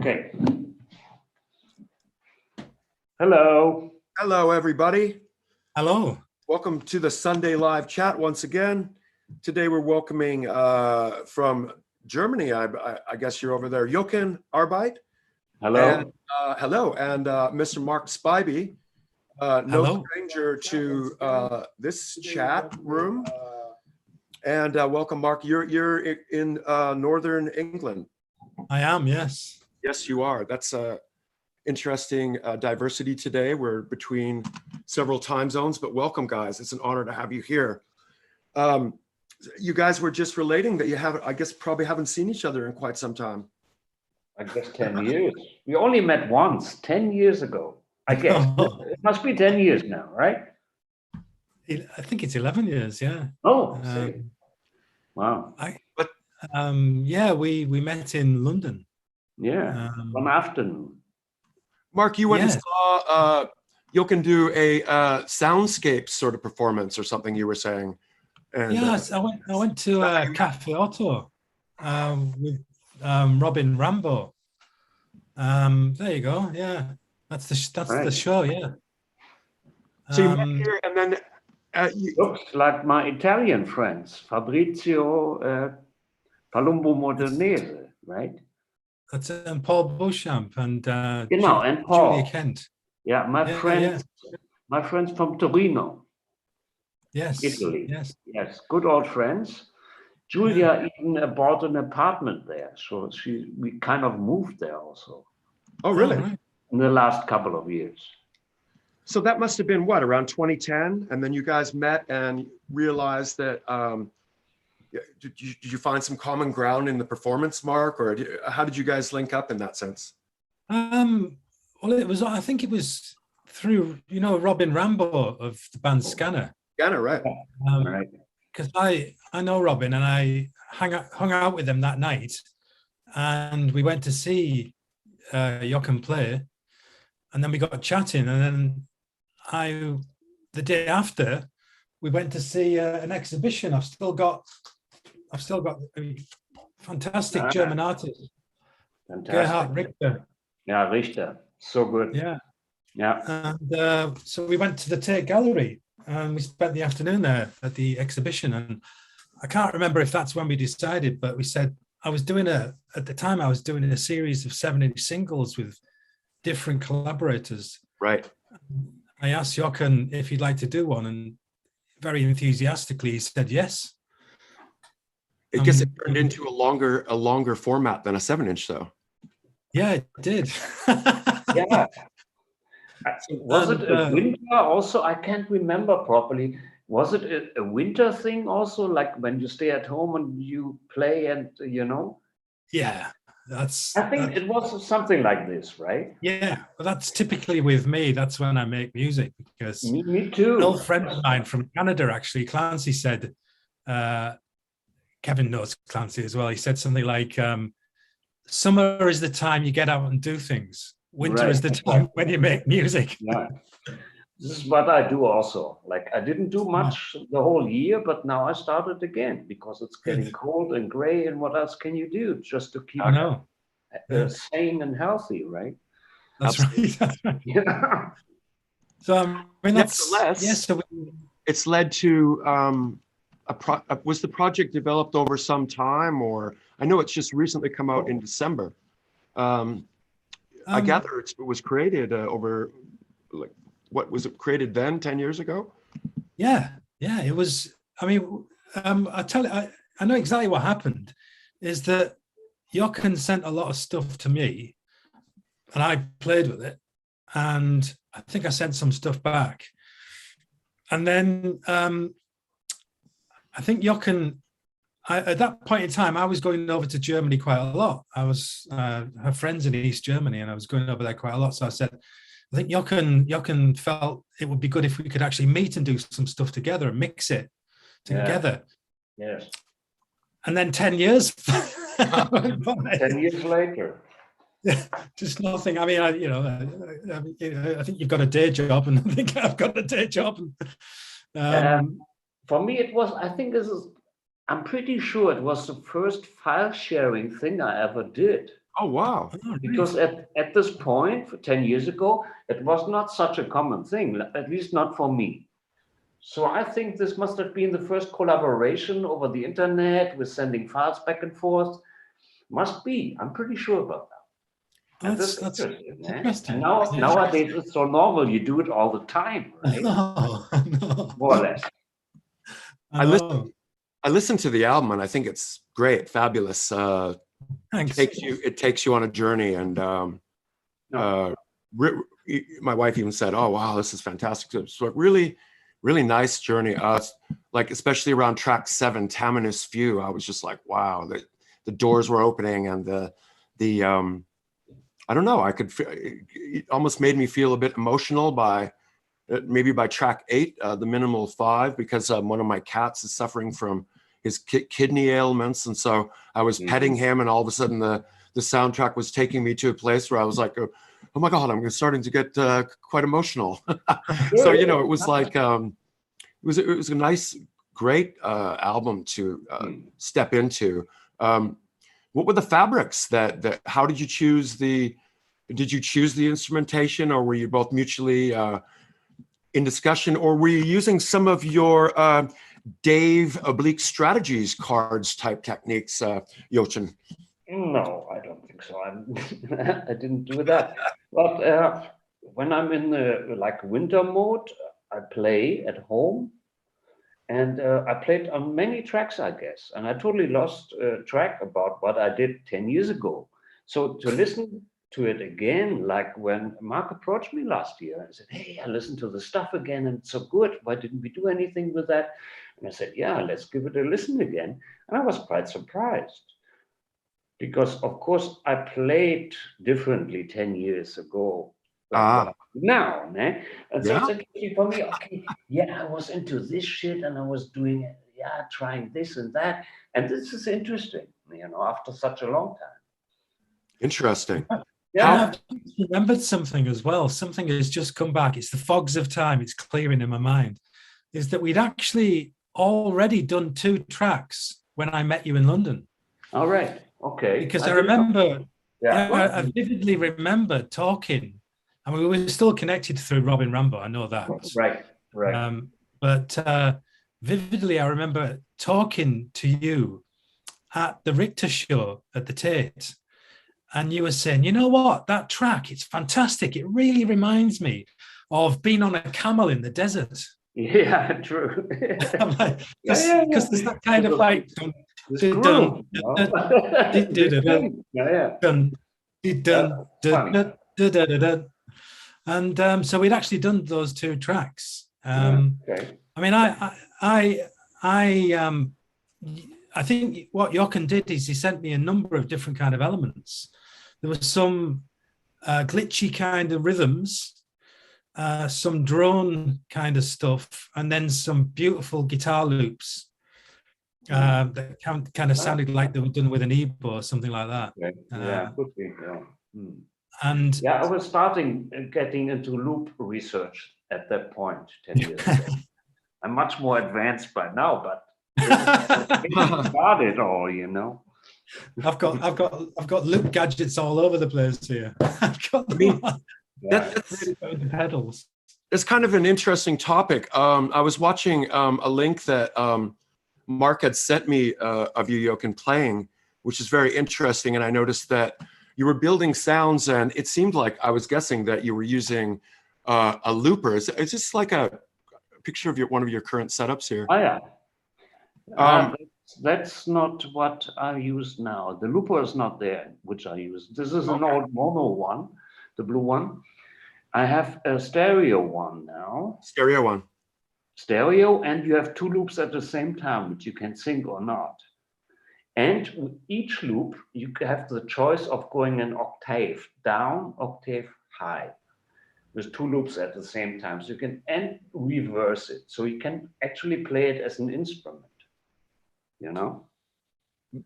Okay. Hello. Hello, everybody. Hello. Welcome to the Sunday live chat once again. Today we're welcoming from Germany. I guess you're over there, Jochen, Arbeit. Hello. And, hello, and Mr. Mark Spybey. No Hello. stranger to this chat room. And welcome, Mark. You're in Northern England. I am, yes. Yes, you are. That's interesting diversity today. We're between several time zones, but welcome, guys. It's an honor to have you here. You guys were just relating that you haven't, I guess, probably haven't seen each other in quite some time. I guess 10 years. We only met once, 10 years ago. I guess. It must be 10 years now, right? I think it's 11 years, yeah. Oh, wow. Yeah, we met in London. Yeah, one afternoon. Mark, you went Yes. and saw Jochen do a soundscape sort of performance or something, you were saying. And, Yes, I went to Cafe Otto with Robin Rambo. There you go. Yeah, that's the show. Yeah. so you met here, and then Looks like my Italian friends, Fabrizio Palumbo Modenese, right? That's Paul Beauchamp and And Paul. Julia Kent. Yeah, my friends from Torino. Yes. Italy. Yes. Good old friends. Julia even bought an apartment there, so we kind of moved there also. Oh, really? Right. In the last couple of years. So that must have been what, around 2010, and then you guys met and realized that. Did you find some common ground in the performance, Mark, or how did you guys link up in that sense? Well, I think it was through, Robin Rambo of the band Scanner. Scanner, right? Right. Because I know Robin, and I hung out with him that night, and we went to see Jochen play, and then we got chatting, and then the day after, we went to see an exhibition. I've still got a fantastic German artist, Gerhard Richter. Yeah, Richter, so good. Yeah. And so we went to the Tate Gallery, and we spent the afternoon there at the exhibition. And I can't remember if that's when we decided, but we said at the time I was doing a series of 7-inch singles with different collaborators. Right. I asked Jochen if he'd like to do one, and very enthusiastically he said yes. I guess it turned into a longer format than a 7-inch, though. Yeah, it did. Yeah. Was it a winter also? I can't remember properly. Was it a winter thing also, like when you stay at home and you play and, Yeah, I think it was something like this, right? Yeah, well, that's typically with me. That's when I make music, because me too. An old friend of mine from Canada, actually, Clancy, said, Kevin knows Clancy as well. He said something like, summer is the time you get out and do things. Winter is the time when you make music. Yeah. This is what I do also. Like, I didn't do much the whole year, but now I started again because it's getting cold and gray. And what else can you do just to keep sane and healthy, right? That's right. Yeah. So, I mean, it's led to was the project developed over some time, or I know it's just recently come out in December. I gather it was created over, like, what was it created then, 10 years ago? Yeah, it was. I mean, I know exactly what happened. Is that Jochen sent a lot of stuff to me, and I played with it, and I think I sent some stuff back, and then I think Jochen, at that point in time, I was going over to Germany quite a lot. I was her friends in East Germany, and I was going over there quite a lot. So I said, I think Jochen felt it would be good if we could actually meet and do some stuff together and mix it together. Yes. And then 10 years. 10 years later. Just nothing. I mean, I think you've got a day job, and I think I've got a day job. For me, it was, I'm pretty sure it was the first file sharing thing I ever did. Oh, wow. Because at this point, 10 years ago, it was not such a common thing, at least not for me. So I think this must have been the first collaboration over the internet with sending files back and forth. Must be. I'm pretty sure about that. And That's interesting. And nowadays it's so normal. You do it all the time, right? No, no. More or less. I listened to the album and I think it's great, fabulous. Thanks. It takes you on a journey, and my wife even said, "Oh wow, this is fantastic." So really, really nice journey. Like especially around track 7, Tamanous View, I was just like, wow, the doors were opening, and the I don't know, I could feel, it almost made me feel a bit emotional by maybe by track 8, the Minimal 5, because one of my cats is suffering from his kidney ailments, and so I was petting him, and all of a sudden the soundtrack was taking me to a place where I was like, oh my God, I'm starting to get quite emotional. So you know, it was like it was a nice, great album to step into. What were the fabrics that how did you choose did you choose the instrumentation, or were you both mutually in discussion, or were you using some of your Dave Oblique Strategies cards type techniques, Jochen? No, I don't think so. I didn't do that. But when I'm in the winter mode, I play at home, and I played on many tracks, I guess, and I totally lost track about what I did 10 years ago. So to listen to it again, like when Mark approached me last year, I said, "Hey, I listened to the stuff again, and it's so good. Why didn't we do anything with that?" And I said, "Yeah, let's give it a listen again." And I was quite surprised, because of course I played differently 10 years ago now, né? And so it's interesting for me. Okay, yeah, I was into this shit, and I was doing it, trying this and that, and this is interesting, after such a long time. Interesting. Yeah, I've remembered something as well. Something has just come back. It's the fogs of time. It's clearing in my mind. Is that we'd actually already done 2 tracks when I met you in London. All right. Okay. Because I remember, I vividly remember talking, and we were still connected through Robin Rambo. I know that. Right. But vividly, I remember talking to you at the Richter show at the Tate. And you were saying, you know what, that track, it's fantastic. It really reminds me of being on a camel in the desert. Yeah, true. Because there's that kind of like, and so we'd actually done those 2 tracks. I mean, I think what Jochen did is he sent me a number of different kind of elements. There was some glitchy kind of rhythms, some drone kind of stuff, and then some beautiful guitar loops that kind of sounded like they were done with an EBO or something like that. Could be. And I was getting into loop research at that point 10 years ago. I'm much more advanced by now, but started all, I've got loop gadgets all over the place here. I've got that's pedals. It's kind of an interesting topic. I was watching a link that Mark had sent me of you, Jochen, playing, which is very interesting. And I noticed that you were building sounds, and it seemed like I was guessing that you were using a looper. Is this like a picture of one of your current setups here? Oh, yeah. That's not what I use now. The looper is not there, which I use. This is an old mono one, the blue one. I have a stereo one now. Stereo, and you have 2 loops at the same time, which you can sync or not. And with each loop, you have the choice of going an octave down, octave high, with 2 loops at the same time. So you can reverse it. So you can actually play it as an instrument.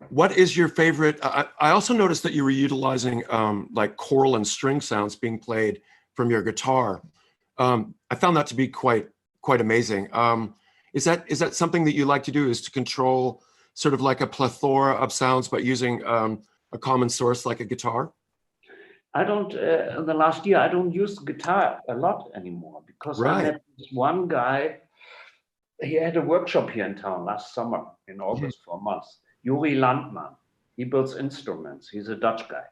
What is your favorite? I also noticed that you were utilizing like choral and string sounds being played from your guitar. I found that to be quite amazing. Is that something that you like to do? Is to control sort of like a plethora of sounds, but using a common source like a guitar? I don't, in the last year, I don't use guitar a lot anymore because I met this one guy. He had a workshop here in town last summer in August for a month. Yuri Landman. He builds instruments. He's a Dutch guy.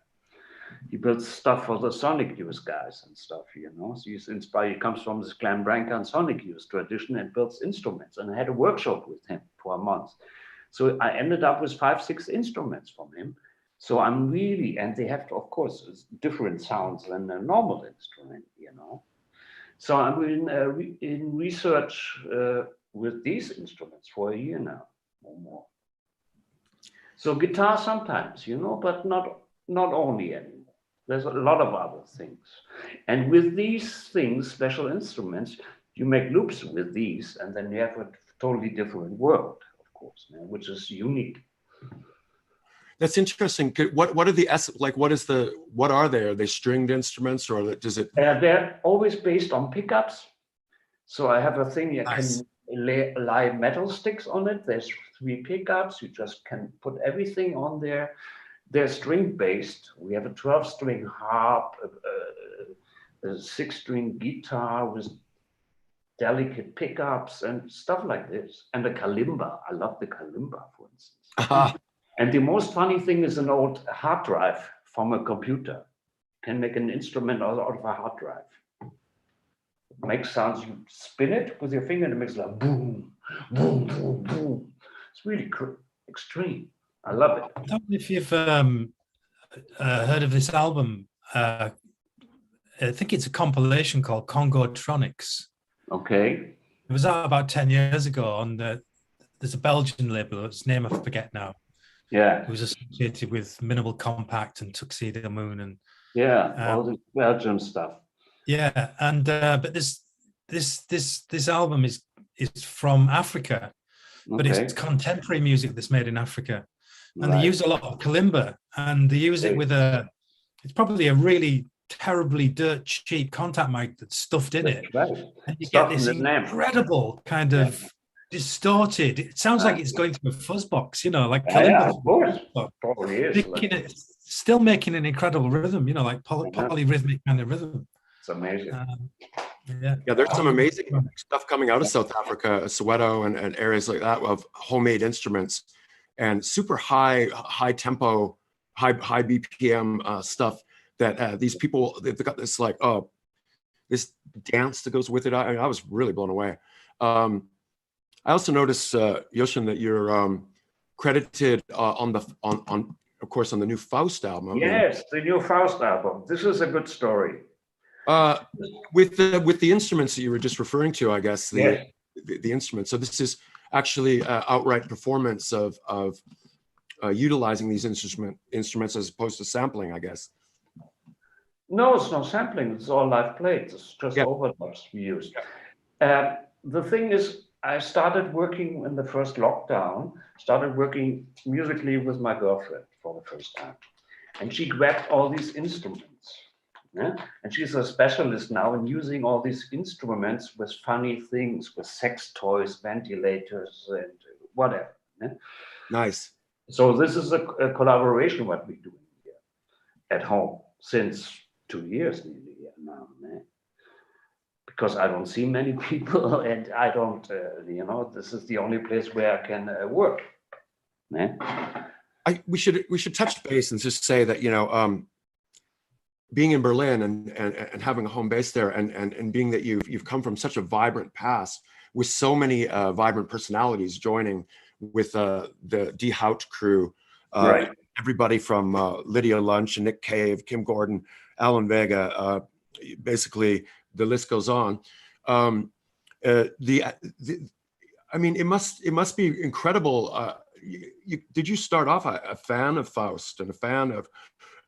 He builds stuff for the sonic youth guys and stuff, you know. So he's inspired. He comes from this Glen Branca and sonic youth tradition and builds instruments. And I had a workshop with him for a month. So I ended up with 5, 6 instruments from him. So I'm really, and they have, of course, different sounds than a normal instrument, you know. So I'm in research with these instruments for a year now or more. So guitar sometimes, you know, but not only anymore. There's a lot of other things. And with these things, special instruments, you make loops with these, and then you have a totally different world, of course, which is unique. That's interesting. What are the like? What are they? Are they stringed instruments, or does it? They're always based on pickups. So I have a thing you can lay metal sticks on it. There's 3 pickups. You just can put everything on there. They're string based. We have a 12-string harp, a 6-string guitar with delicate pickups and stuff like this, and a kalimba. I love the kalimba, for instance. And the most funny thing is an old hard drive from a computer. Can make an instrument out of a hard drive. It makes sounds, you spin it with your finger and it makes like boom, boom, boom, boom. It's really extreme. I love it. I don't know if you've heard of this album. I think it's a compilation called Congotronics. Okay. It was out about 10 years ago on there's a Belgian label, its name I forget now. Yeah. It was associated with Minimal Compact and Tuxedo Moon and all the Belgian stuff. Yeah, and but this album is from Africa, but it's contemporary music that's made in Africa, and they use a lot of kalimba, and they use it with it's probably a really terribly dirt cheap contact mic that's stuffed in it, and you get this incredible kind of distorted. It sounds like it's going through a fuzz box, you know, like kalimba. Of course, probably is. Still making an incredible rhythm, you know, like polyrhythmic kind of rhythm. It's amazing. Yeah, there's some amazing stuff coming out of South Africa, Soweto, and areas like that of homemade instruments and super high tempo, high BPM stuff that these people, they've got this like this dance that goes with it. I was really blown away. I also noticed, Jochen, that you're credited of course, on the new Faust album. Yes, the new Faust album. This is a good story. With the instruments that you were just referring to, I guess the instruments. So this is actually outright performance of utilizing these instruments as opposed to sampling, I guess. No, it's not sampling. It's all live played. It's just overdubs we use. The thing is, I started working in the first lockdown. Started working musically with my girlfriend for the first time, and she grabbed all these instruments. Yeah? And she's a specialist now in using all these instruments with funny things, with sex toys, ventilators, and whatever. Yeah? Nice. So this is a collaboration what we're doing here at home since 2 years nearly now. Yeah? Because I don't see many people, and I don't, you know, this is the only place where I can work. Yeah? We should touch base and just say that, you know, being in Berlin and having a home base there, and being that you've come from such a vibrant past with so many vibrant personalities joining with the Die Hout crew, everybody from Lydia Lunch and Nick Cave, Kim Gordon, Alan Vega, basically the list goes on. I mean, it must be incredible. Did you start off a fan of Faust and a fan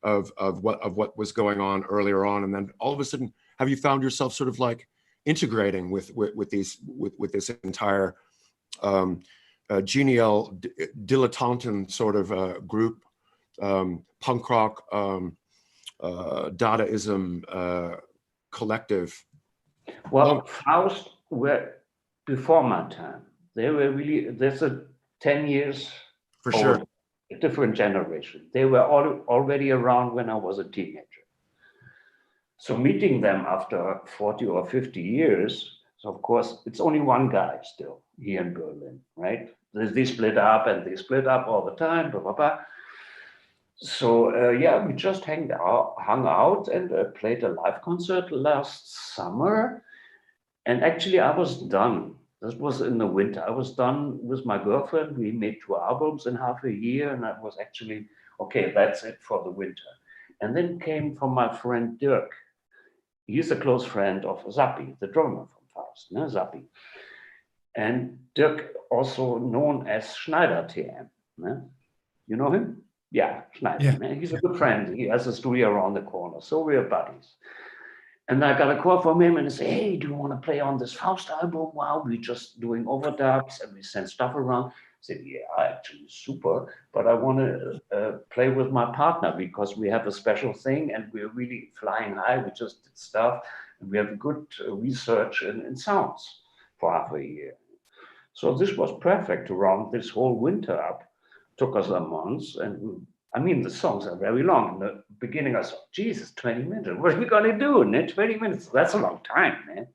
of what was going on earlier on, and then all of a sudden, have you found yourself sort of like integrating with this entire genial dilettanten sort of group, punk rock, Dadaism collective? Well, Faust were before my time. They were really, there's a 10 years for sure different generation. They were already around when I was a teenager. So meeting them after 40 or 50 years, so of course, it's only one guy still here in Berlin, right? They split up and they split up all the time, blah, blah, blah. So yeah, we just hung out and played a live concert last summer. And actually I was done. This was in the winter. I was done with my girlfriend. We made 2 albums in half a year, and I was actually, okay, that's it for the winter. And then came from my friend Dirk. He's a close friend of Zappi, the drummer from Faust, Zappi. And Dirk, also known as Schneider TM. You know him? Yeah, Schneider. Yeah. He's a good friend. He has a studio around the corner. So we're buddies. And I got a call from him and he said, hey, do you want to play on this Faust album? Wow, we're just doing overdubs and we send stuff around. I said, yeah, actually super, but I want to play with my partner because we have a special thing and we're really flying high. We just did stuff and we have good research in sounds for half a year. So this was perfect to round this whole winter up. Took us a month, and I mean, the songs are very long. In the beginning, I thought, Jesus, 20 minutes. What are we going to do? 20 minutes, that's a long time, man.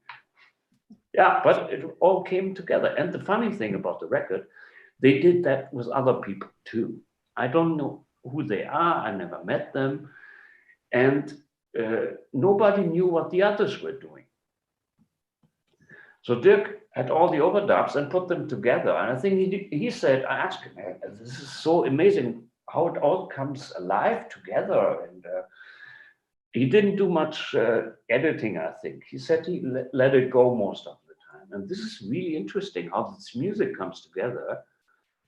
Yeah, but it all came together. And the funny thing about the record, they did that with other people too. I don't know who they are. I never met them. And nobody knew what the others were doing. So Dirk had all the overdubs and put them together. And I think he said, I asked him, this is so amazing how it all comes alive together. And he didn't do much editing, I think. He said he let it go most of the time. And this is really interesting how this music comes together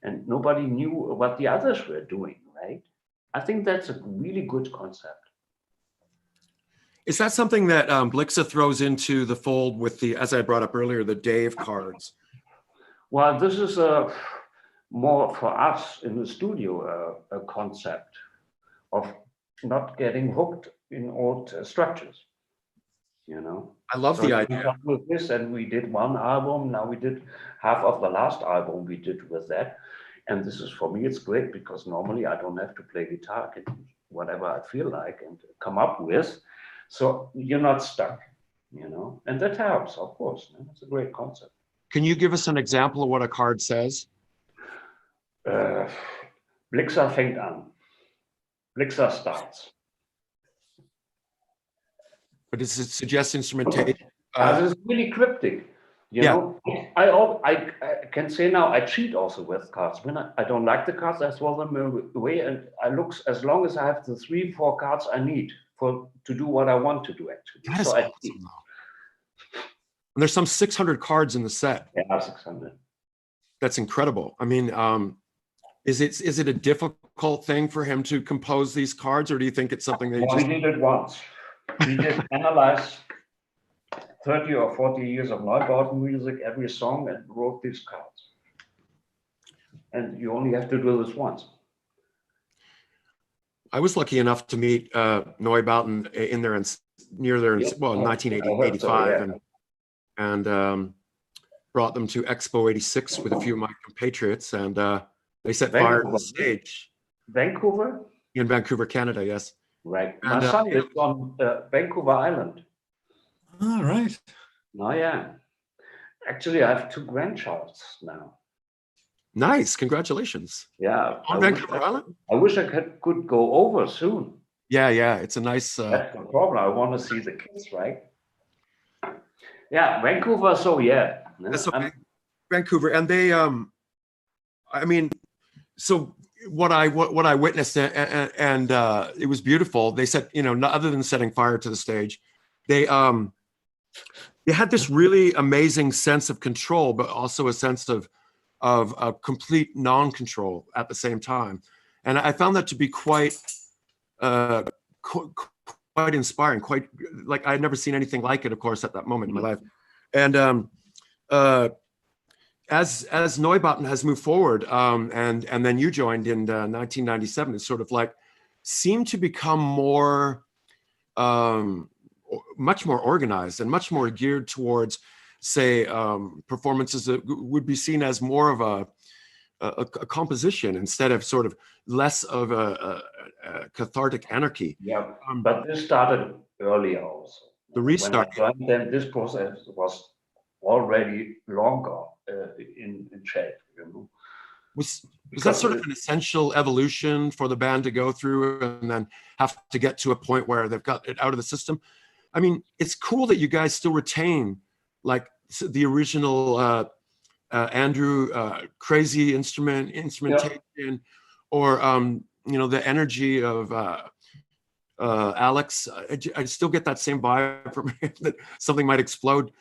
and nobody knew what the others were doing, right? I think that's a really good concept. Is that something that Blixa throws into the fold with the, as I brought up earlier, the Dave cards? Well, this is more for us in the studio, a concept of not getting hooked in old structures, you know? I love the idea. With this, and we did one album, now we did half of the last album we did with that. And this is, for me, it's great because normally I don't have to play guitar, I can whatever I feel like and come up with. So you're not stuck, you know, and that helps, of course. It's a great concept. Can you give us an example of what a card says? Blixa fängt an. Blixa starts. But does it suggest instrumentation? This is really cryptic. You know, I can say now I cheat also with cards. When I don't like the cards, I throw them away, and I look as long as I have the 3-4 cards I need to do what I want to do, actually. That is awesome, though. And there's some 600 cards in the set. Yeah, 600. That's incredible. I mean, is it a difficult thing for him to compose these cards, or do you think it's something that he did it once? He just analyzed 30 or 40 years of Neubauten music, every song, and wrote these cards. And you only have to do this once. I was lucky enough to meet Neubauten in there and near there in 1985, so, and brought them to Expo 86 with a few of my compatriots, and they set fire to the stage. Vancouver? In Vancouver, Canada, yes. Right. My son lives on Vancouver Island. All right. Oh, yeah. Actually, I have 2 grandchilds now. Nice. Congratulations. Yeah. On Vancouver Island? I wish I could go over soon. Yeah, yeah. It's a nice... That's the problem. I want to see the kids, right? Yeah, Vancouver, so yeah. That's okay. Vancouver. And they, I mean, so what I witnessed, and it was beautiful. They said, you know, other than setting fire to the stage, they had this really amazing sense of control, but also a sense of complete non-control at the same time. And I found that to be quite inspiring, quite like I'd never seen anything like it, of course, at that moment in my life. And as Neubauten has moved forward, and then you joined in 1997, it sort of like seemed to become more, much more organized and much more geared towards, say, performances that would be seen as more of a composition instead of sort of less of a cathartic anarchy. Yeah, but this started earlier also. The restart. When I joined them, this process was already longer in shape, you know. Was that sort of an essential evolution for the band to go through and then have to get to a point where they've got it out of the system? I mean, it's cool that you guys still retain like the original Andrew crazy instrumentation, or you know, the energy of Alex. I still get that same vibe from him that something might explode.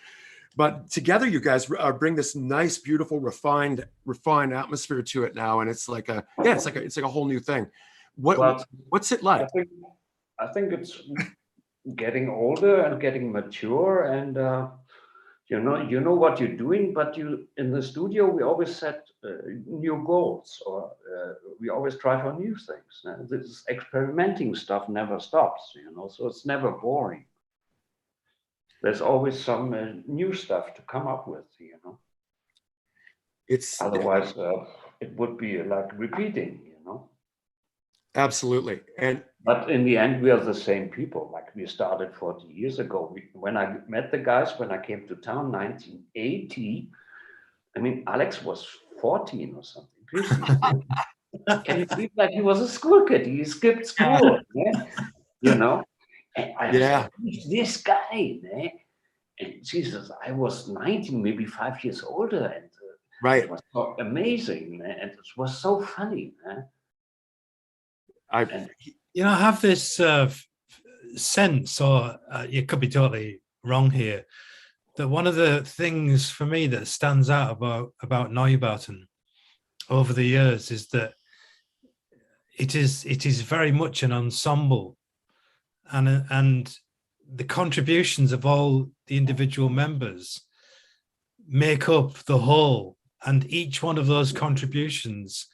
But together, you guys bring this nice, beautiful, refined atmosphere to it now, and it's like it's like a whole new thing. What's it like? I think it's getting older and getting mature, and you know what you're doing. But in the studio, we always set new goals, or we always try for new things. This experimenting stuff never stops, you know. So it's never boring. There's always some new stuff to come up with, you know. Otherwise, it would be like repeating, you know. Absolutely. But in the end, we are the same people. Like we started 40 years ago. When I met the guys, when I came to town, 1980. I mean, Alex was 14 or something. Can you believe that he was a school kid? He skipped school, yeah? You know. And I said, who's this guy, man? And Jesus, I was 19, maybe 5 years older, and right, it was so amazing, man. And it was so funny, man. I have this sense, or you could be totally wrong here, that one of the things for me that stands out about Neubauten over the years is that it is very much an ensemble. And the contributions of all the individual members make up the whole, and each one of those contributions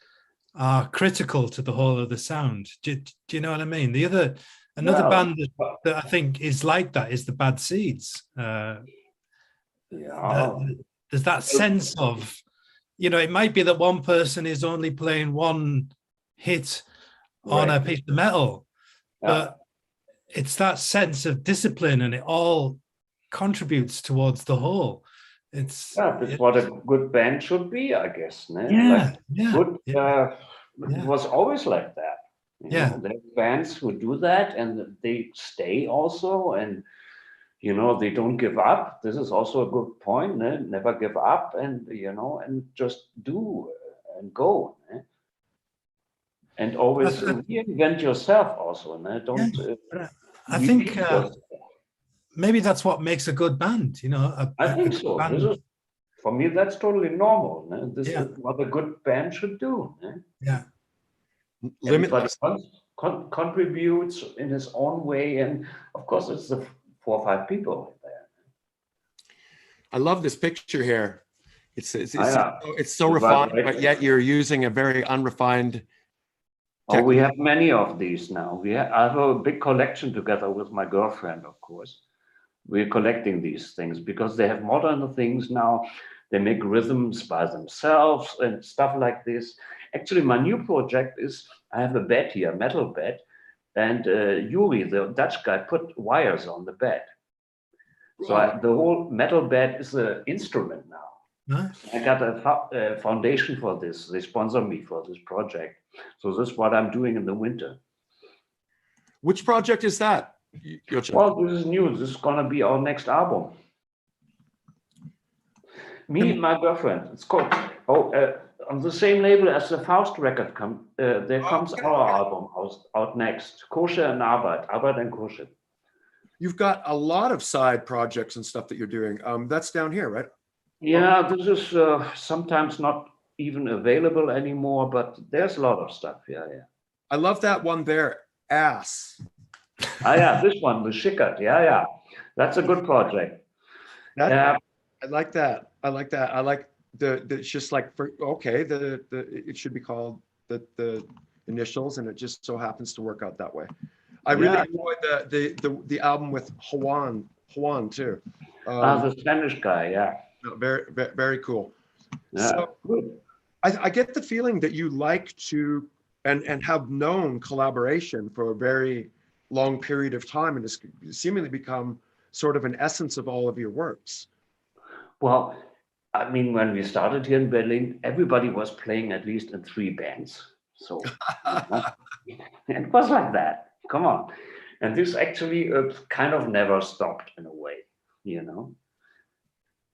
are critical to the whole of the sound. Do you know what I mean? Another band that I think is like that is the Bad Seeds. There's that sense of, you know, it might be that one person is only playing one hit on a piece of metal, but it's that sense of discipline, and it all contributes towards the whole. It's what a good band should be, I guess. It was always like that. You know, there are bands who do that, and they stay also, and you know, they don't give up. This is also a good point. Never give up, and you know, and just do and go. And always reinvent yourself also. Don't. I think maybe that's what makes a good band. You know, I think so. For me, that's totally normal. This is what a good band should do. Yeah. Everybody contributes in his own way, and of course, it's the 4 or 5 people there. I love this picture here. It's so refined, but yet you're using a very unrefined. Oh, we have many of these now. I have a big collection together with my girlfriend, of course. We're collecting these things because they have modern things now. They make rhythms by themselves and stuff like this. Actually, my new project is, I have a bed here, a metal bed, and Yuri, the Dutch guy, put wires on the bed. So the whole metal bed is an instrument now. Nice. I got a foundation for this. They sponsor me for this project. So this is what I'm doing in the winter. Which project is that? Well, this is new. This is going to be our next album. Me and my girlfriend. It's called, on the same label as the Faust record, there comes our album out next. Kosher and Arbeit. Arbeit and Kosher. You've got a lot of side projects and stuff that you're doing. That's down here, right? Yeah, this is sometimes not even available anymore, but there's a lot of stuff. Yeah. I love that one there, Ass. This one, the Schickert. Yeah. That's a good project. I like that. I like the it's just like, it should be called the initials, and it just so happens to work out that way. I really enjoyed the album with Juan too. The Spanish guy, Very, very, very cool. Yeah, so, good. I get the feeling that you like to and have known collaboration for a very long period of time, and it's seemingly become sort of an essence of all of your works. Well, I mean, when we started here in Berlin, everybody was playing at least in 3 bands. So it was like that. Come on. And this actually kind of never stopped in a way, you know.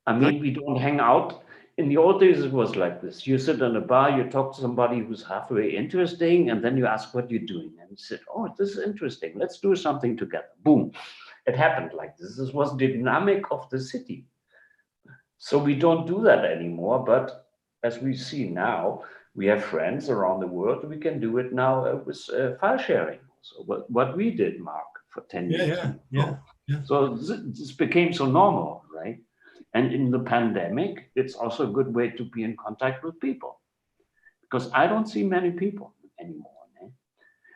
I mean, we don't hang out. In the old days, it was like this. You sit in a bar, you talk to somebody who's halfway interesting, and then you ask what you're doing. And you said, oh, this is interesting. Let's do something together. Boom. It happened like this. This was the dynamic of the city. So we don't do that anymore. But as we see now, we have friends around the world. We can do it now with file sharing. So what we did, Mark, for 10 years. Yeah. So this became so normal, right? And in the pandemic, it's also a good way to be in contact with people, because I don't see many people anymore. Eh?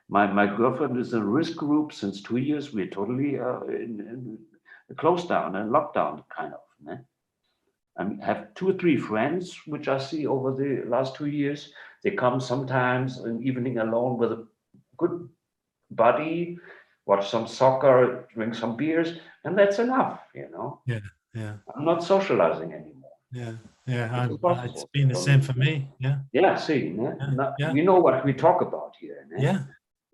My girlfriend is in a risk group since 2 years. We're totally in a close down and lockdown kind of. Eh? I have 2 or 3 friends which I see over the last 2 years. They come sometimes an evening alone with a good buddy, watch some soccer, drink some beers, and that's enough, you know. Yeah. I'm not socializing anymore. Yeah. It's been the same for me. Yeah. Yeah, see, we know what we talk about here. Yeah.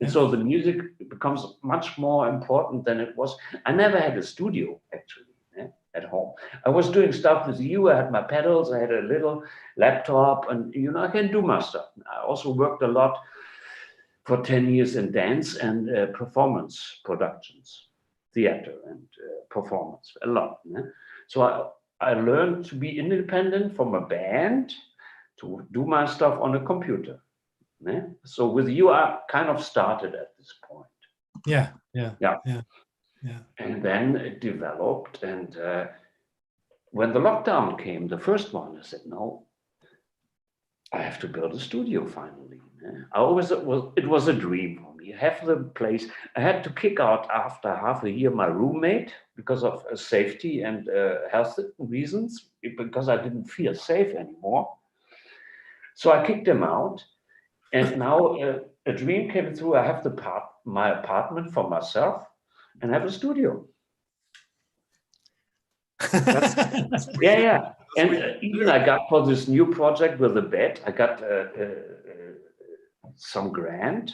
And so the music becomes much more important than it was. I never had a studio, actually, at home. I was doing stuff with you. I had my pedals. I had a little laptop, and, you know, I can do my stuff. I also worked a lot for 10 years in dance and performance productions, theater and performance, a lot. So I learned to be independent from a band, to do my stuff on a computer. So with you, I kind of started at this point. Yeah. And then it developed. And when the lockdown came, the first one, I said, no, I have to build a studio finally. It was a dream for me. Have the place. I had to kick out after half a year my roommate because of safety and health reasons, because I didn't feel safe anymore. So I kicked him out, and now a dream came through. I have my apartment for myself and have a studio. Yeah. And even I got for this new project with the bed, I got some grant,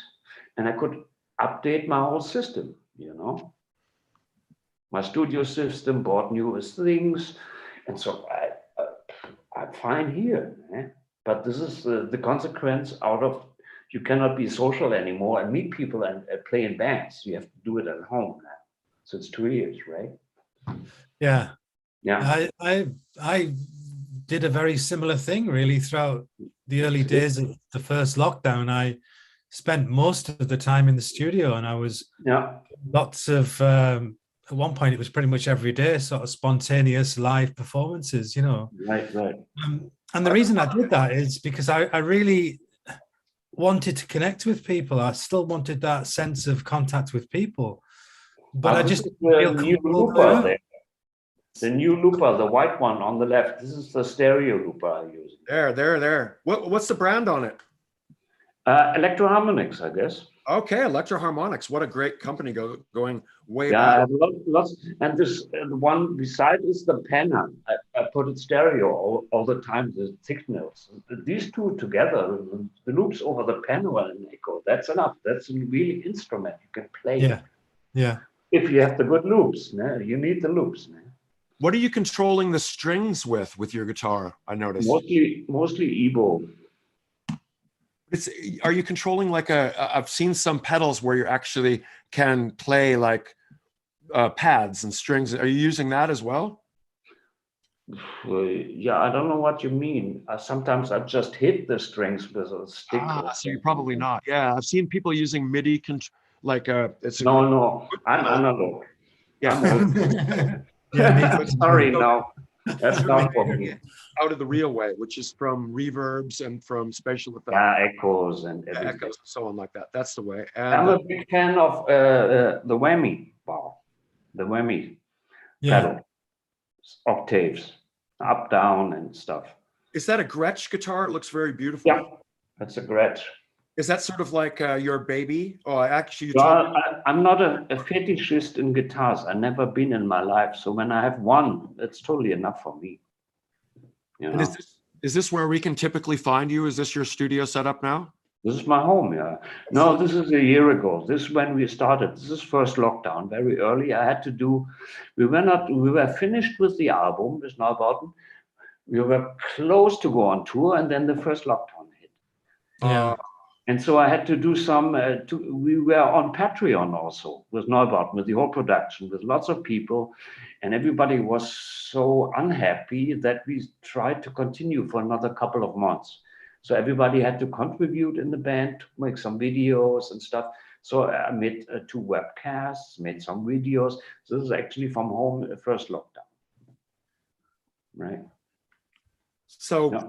and I could update my whole system, you know. My studio system, bought new things, and so I'm fine here. But this is the consequence out of, you cannot be social anymore and meet people and play in bands. You have to do it at home now. So it's 2 years, right? Yeah. I did a very similar thing really throughout the early days of the first lockdown. I spent most of the time in the studio, and I was lots of at one point it was pretty much every day sort of spontaneous live performances, you know. Right. And the reason I did that is because I really wanted to connect with people. I still wanted that sense of contact with people, but I just feel comfortable doing it. The new looper, the white one on the left, this is the stereo looper I use. There. What's the brand on it? Electro-Harmonix, I guess. Okay, Electro-Harmonix. What a great company going way back. back. I have lots. And this one beside is the Penna. I put it stereo all the time, the signals. These two together, the loops over the Penna and echo, that's enough. That's a really instrument you can play. Yeah. If you have the good loops, you need the loops. What are you controlling the strings with your guitar? I noticed. Mostly EBO. Are you controlling like I've seen some pedals where you actually can play like pads and strings. Are you using that as well? Yeah, I don't know what you mean. Sometimes I just hit the strings with a stick. So you're probably not. Yeah, I've seen people using MIDI it's no, I'm analog. Yeah. Sorry, no. That's not for me. Out of the real way, which is from reverbs and from spatial effects. Yeah, echoes and everything. Echoes and so on like that. That's the way. And I'm a big fan of the whammy bar, the whammy pedal, octaves, up, down, and stuff. Is that a Gretsch guitar? It looks very beautiful. Yeah, that's a Gretsch. Is that sort of like your baby? Oh, actually, you Well, I'm not a fetishist in guitars. I've never been in my life. So when I have one, it's totally enough for me. You know? And is this where we can typically find you? Is this your studio setup now? This is my home, yeah. No, this is a year ago. This is when we started. This is first lockdown, very early. I had to do, we were finished with the album, with Neubauten. We were close to go on tour, and then the first lockdown hit. Yeah. And so I had to do some, we were on Patreon also with Neubauten, with the whole production, with lots of people. And everybody was so unhappy that we tried to continue for another couple of months. So everybody had to contribute in the band to make some videos and stuff. So I made 2 webcasts, made some videos. So this is actually from home, first lockdown. Right. So Yeah.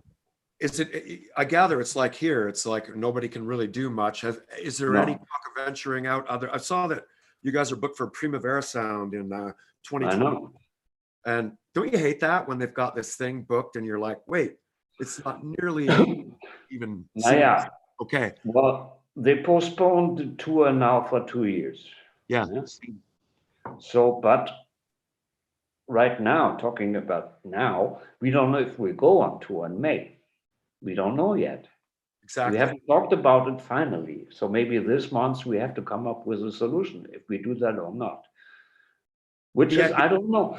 is it, I gather it's like here, it's like nobody can really do much. Is there any talk of venturing out I saw that you guys are booked for Primavera Sound in 2020. I know. And don't you hate that when they've got this thing booked and you're like, wait, it's not nearly even Yeah. okay. Well, they postponed the tour now for 2 years. Yeah. So, but right now, talking about now, we don't know if we go on tour in May. We don't know yet. Exactly. We haven't talked about it finally. So maybe this month we have to come up with a solution if we do that or not. Which is, I don't know.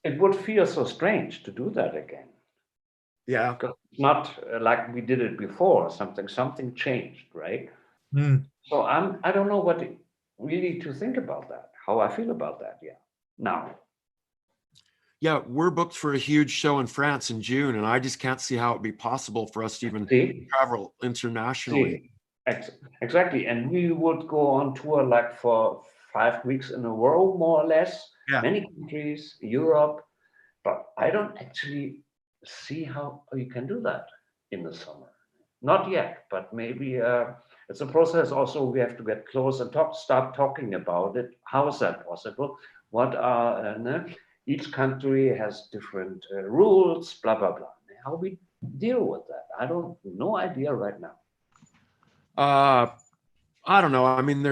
It would feel so strange to do that again. Yeah. Because it's not like we did it before. Something changed, right? So I don't know what really to think about that. How I feel about that. Yeah. Now. Yeah, we're booked for a huge show in France in June, and I just can't see how it'd be possible for us to even travel internationally. Exactly. And we would go on tour like for 5 weeks in a row, more or less. Yeah. Many countries, Europe. But I don't actually see how you can do that in the summer. Not yet, but maybe it's a process. Also, we have to get close and start talking about it. How is that possible? What are each country has different rules, blah blah blah. How we deal with that? I don't, no idea right now. I don't know. I mean,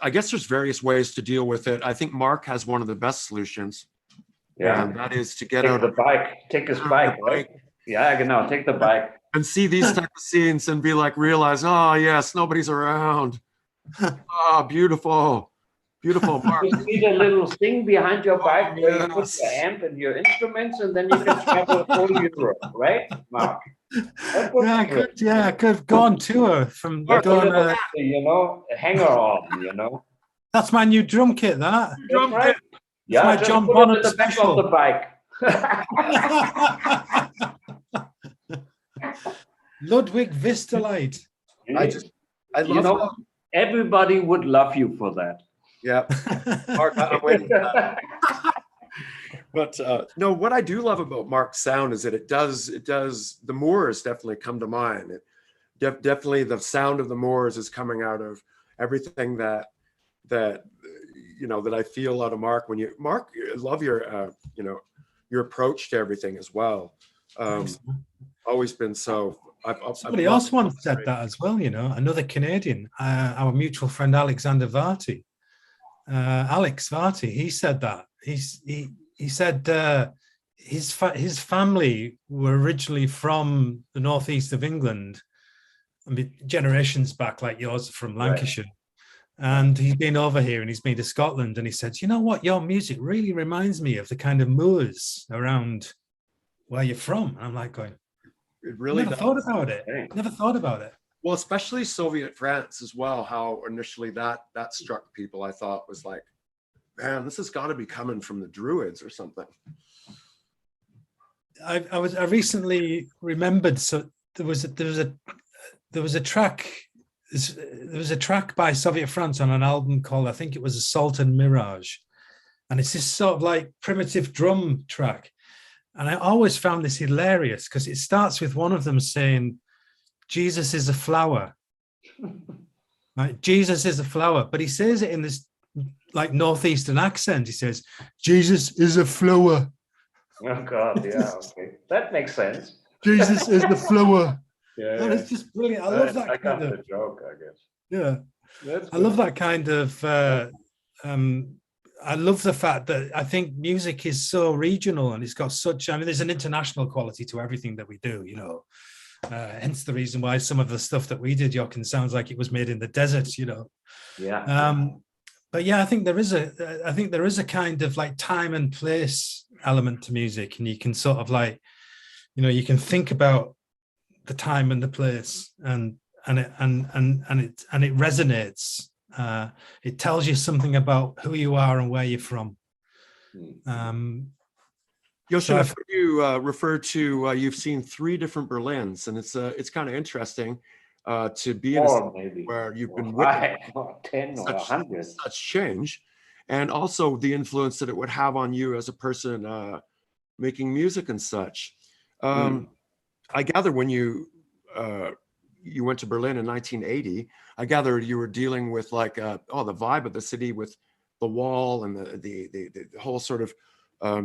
I guess there's various ways to deal with it. I think Mark has one of the best solutions. Yeah, and that is to get take out the bike, take his bike, right? Yeah, genau, take the bike. And see these type of scenes and be like, realize, oh yes, nobody's around. Oh, beautiful. Beautiful, Mark. You need a little thing behind your bike where you put yes. your amp and your instruments, and then you can travel all Europe, right, Mark? I could have gone tour from going, you know, hanger on, you know. That's my new drum kit, that. Drum kit. Yeah, my just John put Bonham it in the back of the bike. Ludwig Vistelite. I love everybody would love you for that. Yeah. Mark, I'm waiting for that. But no, what I do love about Mark's sound is that it does the Moors definitely come to mind. Definitely the sound of the Moors is coming out of everything that you know, that I feel out of Mark. Mark, I love your your approach to everything as well. Always been so. Somebody else once said that as well, you know, another Canadian, our mutual friend Alexander Varty, Alex Varty, he said that. He said his family were originally from the northeast of England, I mean, generations back, like yours from Lancashire. Right. And he's been over here and he's been to Scotland, and he said, you know what, your music really reminds me of the kind of moors around where you're from. And I'm like going, it really never thought about it. Never thought about it. Well, especially Soviet France as well, how initially that struck people, I thought was like, man, this has got to be coming from the Druids or something. I recently remembered, so there was a track by Soviet France on an album called, I think it was Assault and Mirage, and it's this sort of like primitive drum track. And I always found this hilarious because it starts with one of them saying, Jesus is a flower. Right? Jesus is a flower. But he says it in this like northeastern accent. He says, Jesus is a flower. Oh God, yeah, okay. That makes sense. Jesus is the flower. Yeah, And yeah. it's just brilliant. I love I that got kind of, the joke, I guess. yeah. That's I love good. that kind of I love the fact that I think music is so regional and it's got such, I mean, there's an international quality to everything that we do, you know. Hence the reason why some of the stuff that we did, Jochen, sounds like it was made in the desert, you know. Yeah. But yeah, I think there is a kind of like time and place element to music, and you can sort of like, you know, you can think about the time and the place, and it resonates. It tells you something about who you are and where you're from. Jochen, I've heard you refer to you've seen 3 different Berlins, and it's kind of interesting to be in a city maybe where you've been 5 or 10 or such 100. change, and also the influence that it would have on you as a person making music and such. I gather when you went to Berlin in 1980, I gather you were dealing with like the vibe of the city with the wall and the whole sort of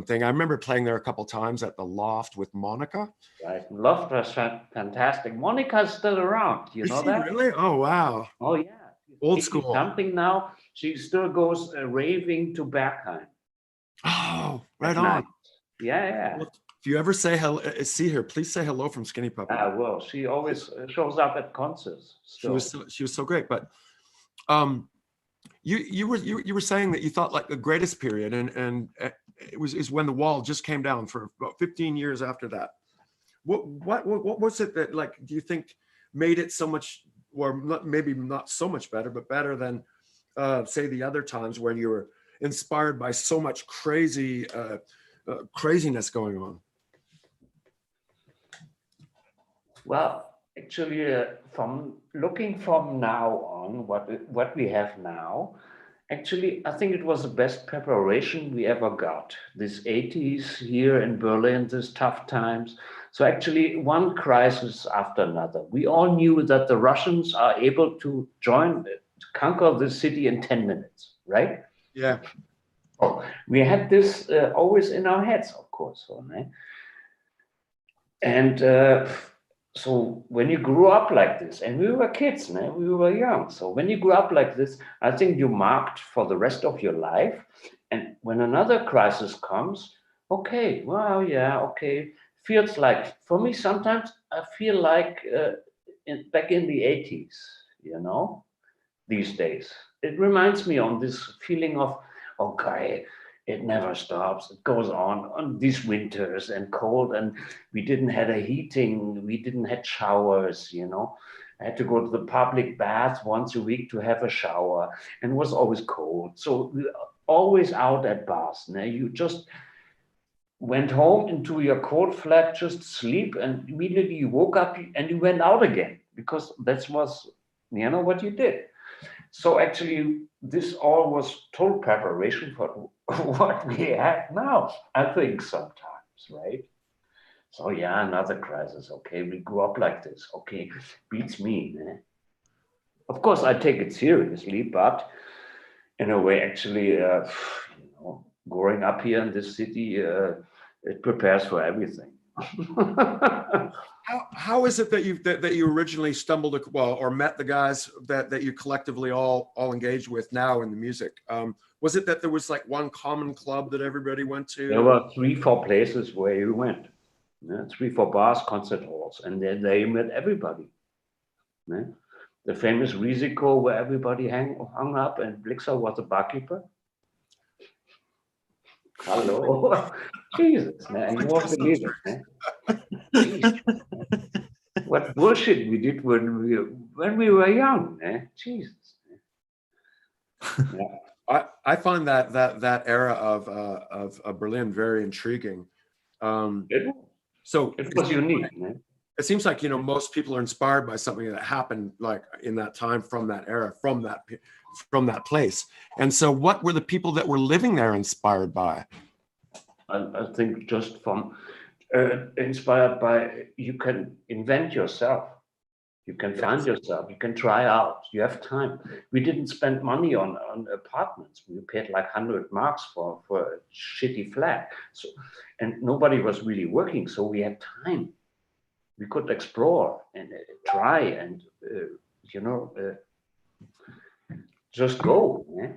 thing. I remember playing there a couple times at the Loft with Monica. Right, Loft was fantastic. Monica's still around. You know that? Really? Oh wow! Oh yeah, Old she's school. something now. She still goes raving to Berghain. Oh, right on. Night. Yeah. Well, if you ever say hello, see her, please say hello from Skinny Puppy. I will. She always shows up at concerts. Still. She was so great. But you were saying that you thought like the greatest period, and is when the wall just came down for about 15 years after that. What was it that, like, do you think made it so much, or maybe not so much better, but better than say the other times when you were inspired by so much craziness going on? Well, actually, from looking from now on, what we have now, actually, I think it was the best preparation we ever got. This 80s here in Berlin, these tough times. So actually, one crisis after another. We all knew that the Russians are able to conquer the city in 10 minutes, right? Yeah. Oh, we had this always in our heads, of course. And so when you grew up like this, and we were kids, we were young. So when you grew up like this, I think you marked for the rest of your life. And when another crisis comes, okay, well, yeah, okay. Feels like, for me, sometimes I feel like back in the 80s, you know, these days. It reminds me on this feeling of, okay, it never stops. It goes on these winters and cold, and we didn't have a heating. We didn't have showers, you know. I had to go to the public bath once a week to have a shower, and it was always cold. So we were always out at bars. You just went home into your cold flat, just sleep, and immediately you woke up and you went out again, because that was, you know, what you did. So actually, this all was total preparation for what we have now, I think, sometimes, right? So yeah, another crisis. Okay, we grew up like this. Okay, beats me. Of course, I take it seriously, but in a way, actually, you know, growing up here in this city, it prepares for everything. How is it that you originally stumbled or met the guys that you collectively all engaged with now in the music? Was it that there was like one common club that everybody went to? There were 3-4 places where you went. 3-4 bars, concert halls, and then they met everybody. The famous Risiko, where everybody hung up, and Blixer was the barkeeper. Hello, Jesus, man, you won't believe it, man. What bullshit we did when we were young, man. Jesus. Yeah. I find that era of Berlin very intriguing. So it was unique, man. It seems like, you know, most people are inspired by something that happened like in that time, from that era, from that place. And so what were the people that were living there inspired by? I think just from inspired by, you can invent yourself. You can find yourself, you can try out, you have time. We didn't spend money on apartments. We paid like 100 marks for a shitty flat. So, and nobody was really working, so we had time. We could explore and try and, just go. Yeah?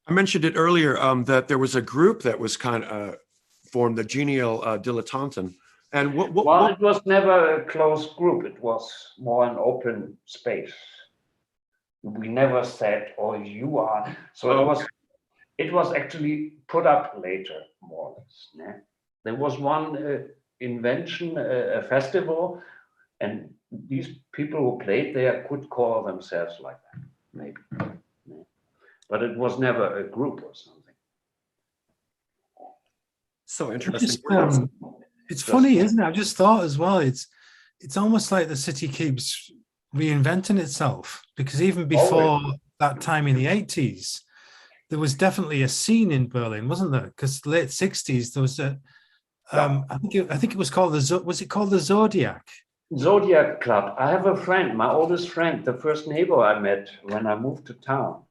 I mentioned it earlier that there was a group that was kind of formed, the Genial Dilettanten. And well, it was never a closed group. It was more an open space. We never said, "Oh, you are." So it was actually put up later, more or less. Yeah? There was one invention, a festival, and these people who played there could call themselves like that, maybe. Yeah? But it was never a group or something. So interesting. It's funny, isn't it? I just thought as well, it's almost like the city keeps reinventing itself, because even before that time in the 80s, there was definitely a scene in Berlin, wasn't there? Because late 60s, there was a, I think it was called was it called the Zodiac? Zodiac Club. I have a friend, my oldest friend, the first neighbor I met when I moved to town.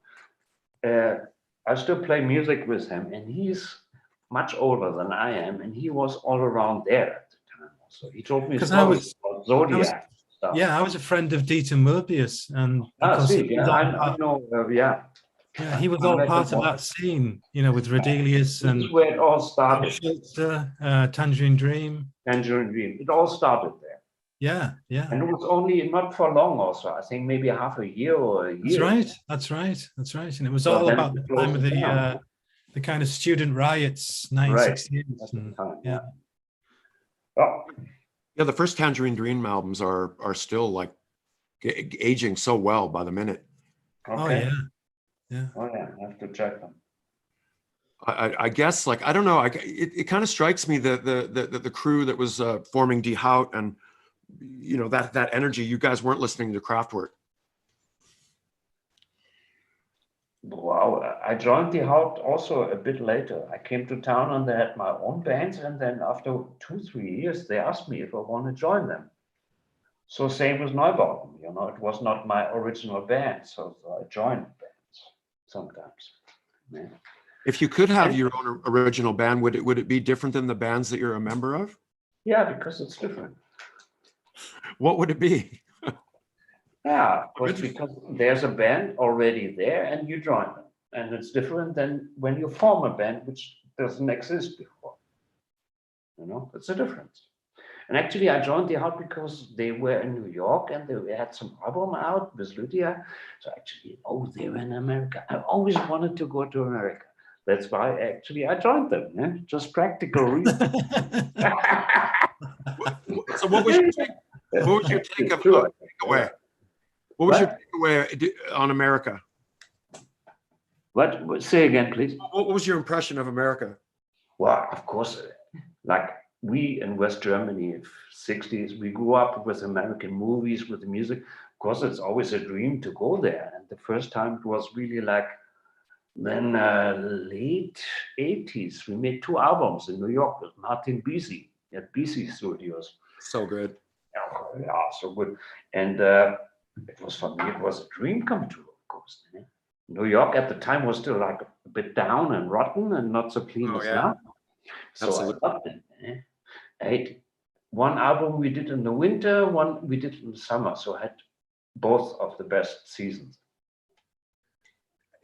I still play music with him, and he's much older than I am, and he was all around there at the time. So he told me stories about Zodiac stuff. Yeah, I was a friend of Dieter Möbius, and I know. Yeah, he was all part of that scene, with Redelius and where it all started. Tangerine Dream. Tangerine Dream. It all started there. Yeah, yeah. And it was only not for long also. I think maybe half a year or a year. That's right. And it was all about the time of the kind of student riots, 1968. Right. Yeah, the first Tangerine Dream albums are still like aging so well by the minute. Okay. Yeah. Oh yeah, I have to check them. I guess, like, I don't know. It kind of strikes me that the crew that was forming Die Haut and that energy. You guys weren't listening to Kraftwerk. Wow, I joined Die Haut also a bit later. I came to town and they had my own bands, and then after 2-3 years, they asked me if I want to join them. So same with Neubauten, it was not my original band, so I joined bands sometimes. Yeah. If you could have your own original band, would it be different than the bands that you're a member of? Yeah, because it's different. What would it be? Yeah, because there's a band already there and you join them. And it's different than when you form a band which doesn't exist before. It's a difference. And actually, I joined Die Haut because they were in New York and they had some album out with Lydia. So actually, they were in America. I always wanted to go to America. That's why actually I joined them. Yeah? Just practical reasons. So what was your takeaway? What was your takeaway on America? What? Say again, please. What was your impression of America? Well, of course, like we in West Germany, 60s, we grew up with American movies, with the music. Of course, it's always a dream to go there. And the first time it was really like, then late 80s, we made 2 albums in New York with Martin Bisi at Bisi Studios. So good. Yeah, so good. And it was, for me, it was a dream come true, of course. New York at the time was still like a bit down and rotten and not so clean as now. So absolutely. I loved it. I had one album we did in the winter, one we did in the summer. So I had both of the best seasons.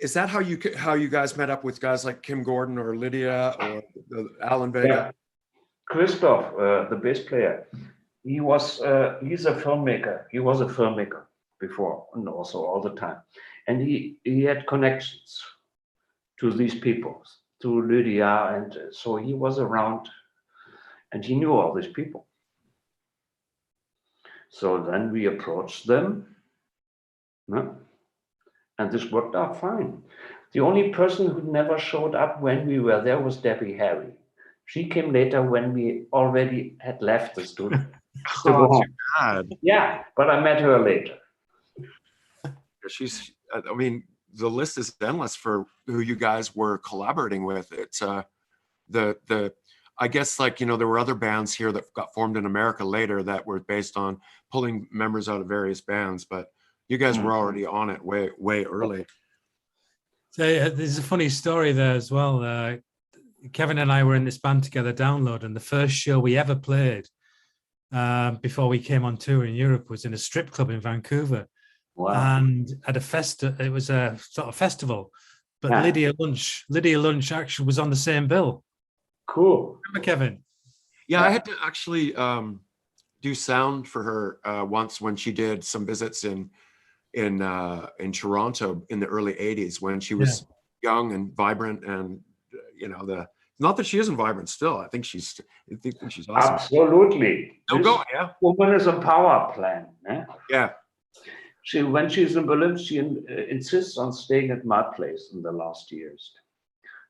Is that how you guys met up with guys like Kim Gordon or Lydia or Alan Vega? Yeah. Christoph, the bass player, he's a filmmaker. He was a filmmaker before and also all the time. And he had connections to these people, to Lydia. And so he was around and he knew all these people. So then we approached them. And this worked out fine. The only person who never showed up when we were there was Debbie Harry. She came later when we already had left the studio. Oh, God. Yeah, but I met her later. I mean, the list is endless for who you guys were collaborating with. It's I guess like, you know, there were other bands here that got formed in America later that were based on pulling members out of various bands, but you guys were already on it way early. So there's a funny story there as well. Kevin and I were in this band together, Download, and the first show we ever played before we came on tour in Europe was in a strip club in Vancouver. Wow. And at it was a sort of festival, but Lydia Lunch actually was on the same bill. Cool. Remember, Kevin? Yeah, I had to actually do sound for her once when she did some visits in Toronto in the early 80s when she was young and vibrant, and you know, not that she isn't vibrant still. I think she's awesome. Absolutely. Still going, yeah. Woman is a power plant. Eh? Yeah. When she's in Berlin, she insists on staying at my place in the last years.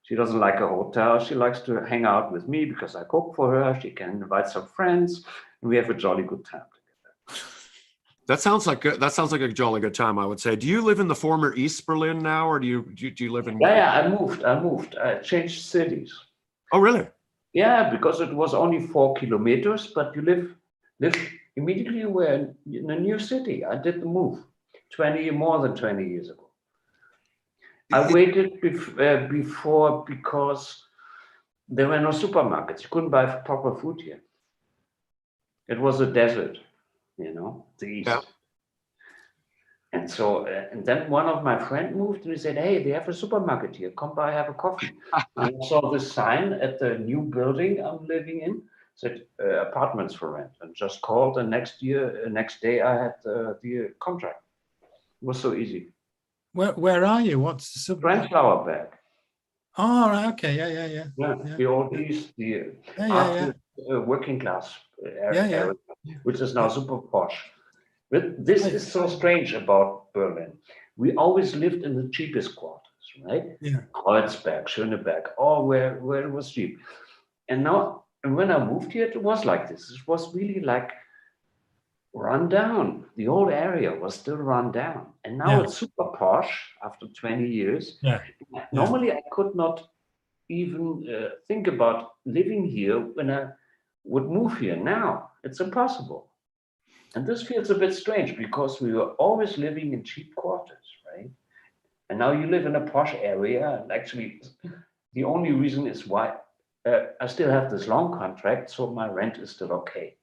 She doesn't like a hotel. She likes to hang out with me because I cook for her. She can invite some friends, and we have a jolly good time together. That sounds like a jolly good time, I would say. Do you live in the former East Berlin now, or do you live in? Yeah, I moved. I changed cities. Oh, really? Yeah, because it was only 4 kilometers, but you live immediately. You were in a new city. I did the move more than 20 years ago. I waited before because there were no supermarkets. You couldn't buy proper food here. It was a desert, you know, the East. Yeah. And so, and then one of my friends moved and he said, "Hey, they have a supermarket here. Come by, have a coffee." And I saw this sign at the new building I'm living in, said apartments for rent, and just called. And next day, I had the contract. It was so easy. Where are you? What's the supermarket? Flower Bag. Oh, right. Okay. Yeah. The old East, the working class area, which is now super posh. But this is so strange about Berlin. We always lived in the cheapest quarters, right? Yeah. Kreuzberg, Schöneberg, all where it was cheap. And now, and when I moved here, it was like this. It was really like run down. The old area was still run down. And now it's super posh after 20 years. Yeah. Normally, I could not even think about living here when I would move here. Now, it's impossible. And this feels a bit strange because we were always living in cheap quarters, right? And now you live in a posh area. And actually, the only reason is why I still have this long contract, so my rent is still okay.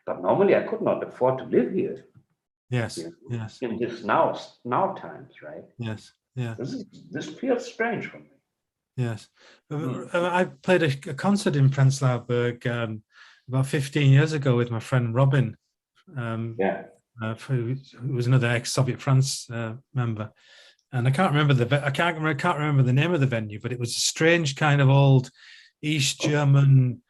But normally I could not afford to live here. Yes. In this now times, right? Yes. Yeah. This feels strange for me. Yes. I played a concert in Prenzlauer Berg about 15 years ago with my friend Robin. Who was another ex-Soviet France member, and I can't remember the name of the venue, but it was a strange kind of old East German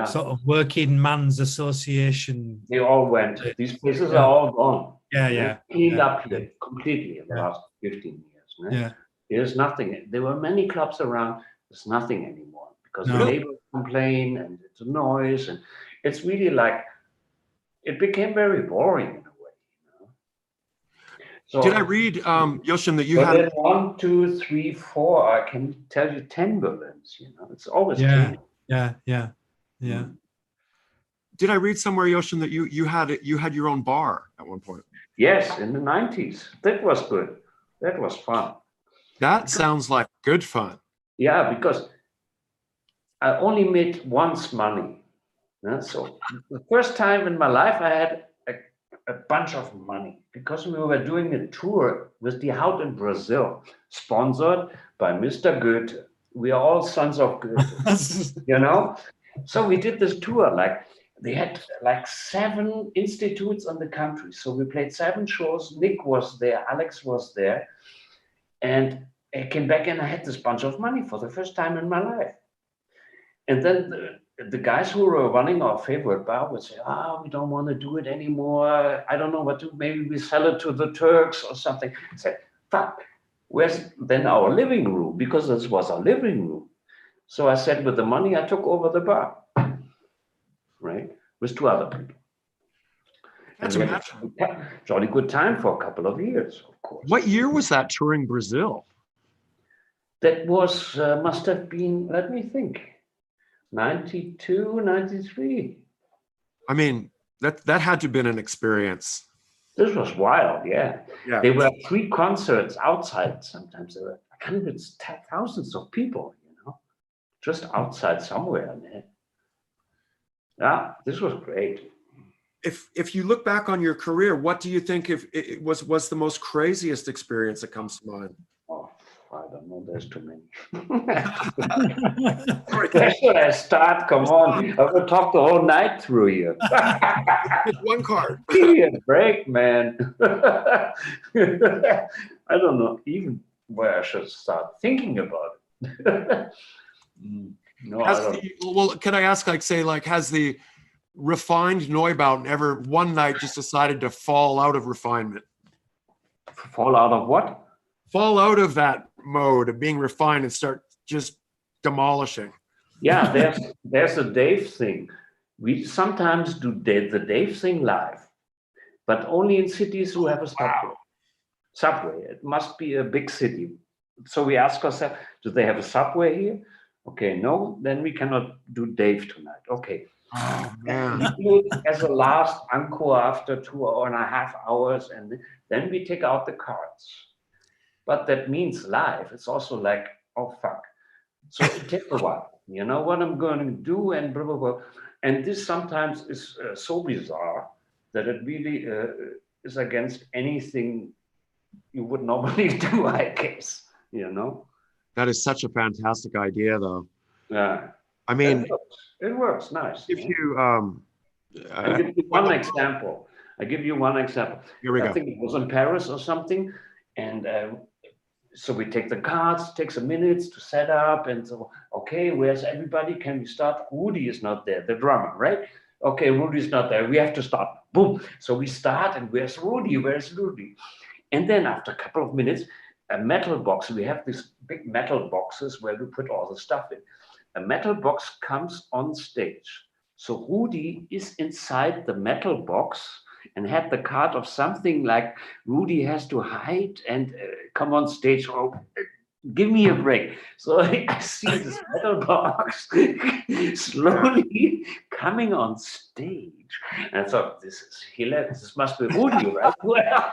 sort of working man's association. They all went. These places are all gone. Cleaned up here completely in the last 15 years. Right? Yeah, there's nothing. There were many clubs around. There's nothing anymore because the neighbors complain and it's a noise, and it's really like. It became very boring in a way, you know. So did I read, Jochen, that you had 1, 2, 3, 4? I can tell you 10 Berlins. You know, it's always changing. Yeah. Did I read somewhere, Jochen, that you had your own bar at one point? Yes, in the 90s. That was good. That was fun. That sounds like good fun. Yeah, because I only made once money. So the first time in my life I had a bunch of money because we were doing a tour with Die Haut in Brazil, sponsored by Mr. Goethe. We are all sons of Goethe, you know? So we did this tour, like they had like 7 institutes on the country. So we played 7 shows. Nick was there, Alex was there. And I came back and I had this bunch of money for the first time in my life. And then the guys who were running our favorite bar would say, we don't want to do it anymore. I don't know what to do. Maybe we sell it to the Turks or something. I said, fuck, where's then our living room? Because this was our living room. So I said, with the money, I took over the bar, right? With 2 other people. That's a jolly good time for a couple of years, of course. What year was that touring Brazil? That was, must have been, let me think. 92, 93. I mean, that had to have been an experience. This was wild, yeah. Yeah. There were 3 concerts outside. Sometimes there were hundreds, thousands of people, you know, just outside somewhere. Man. Yeah, this was great. If you look back on your career, what do you think if it was the most craziest experience that comes to mind? Oh, I don't know. There's too many. Where should I start? Come on. I will talk the whole night through you. It's one card. Give me a break, man. I don't know even where I should start thinking about it. No, I don't. Well, can I ask, has the refined Neubauten ever one night just decided to fall out of refinement? Fall out of what? Fall out of that mode of being refined and start just demolishing. Yeah, there's a Dave thing. We sometimes do the Dave thing live, but only in cities who have a subway. Subway. It must be a big city. So we ask ourselves, do they have a subway here? Okay, no, then we cannot do Dave tonight. Okay. Oh, man. We do it as a last encore after 2.5 hours, and then we take out the cards. But that means live. It's also like, oh, fuck. So it takes a while. You know what I'm going to do, and blah, blah, blah. And this sometimes is so bizarre that it really is against anything you would normally do, I guess, you know? That is such a fantastic idea, though. Yeah. I mean, it works nice. If you, I'll give you one example. Here we go. I think it was in Paris or something. And so we take the cards, it takes a minute to set up. And so, okay, where's everybody? Can we start? Rudy is not there, the drummer, right? Okay, Rudy's not there. We have to start. Boom. So we start, and where's Rudy? Where's Rudy? And then after a couple of minutes, a metal box. We have these big metal boxes where we put all the stuff in. A metal box comes on stage. So Rudy is inside the metal box and had the card of something like Rudy has to hide and come on stage. Oh, give me a break. So I see this metal box slowly coming on stage. And I thought, this is hilarious. This must be Rudy, right? Well,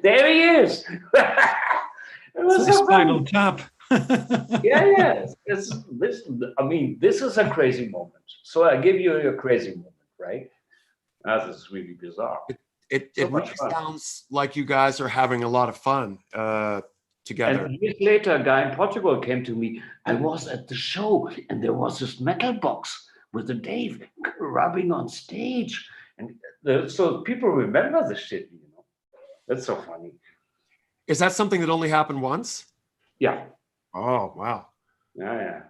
there he is. It was so Spinal Tap. yeah. This is a crazy moment. So I give you a crazy moment, right? This is really bizarre. It really sounds like you guys are having a lot of fun together. And years later, a guy in Portugal came to me. I was at the show, and there was this metal box with the Dave rubbing on stage. And so people remember the shit, you know. That's so funny. Is that something that only happened once? Yeah. Oh, wow. Yeah.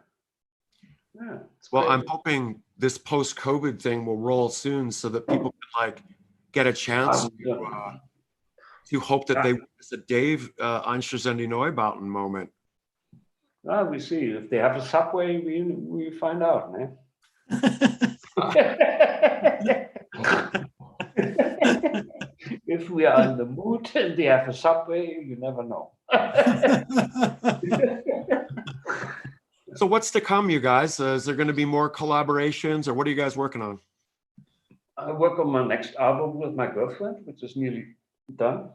Well, I'm hoping this post-COVID thing will roll soon so that people can get a chance to hope that they witness a Dave Einsturzende Neubauten moment. Well, we see. If they have a subway, we find out, man. If we are in the mood and they have a subway, you never know. So what's to come, you guys? Is there going to be more collaborations, or what are you guys working on? I work on my next album with my girlfriend, which is nearly done.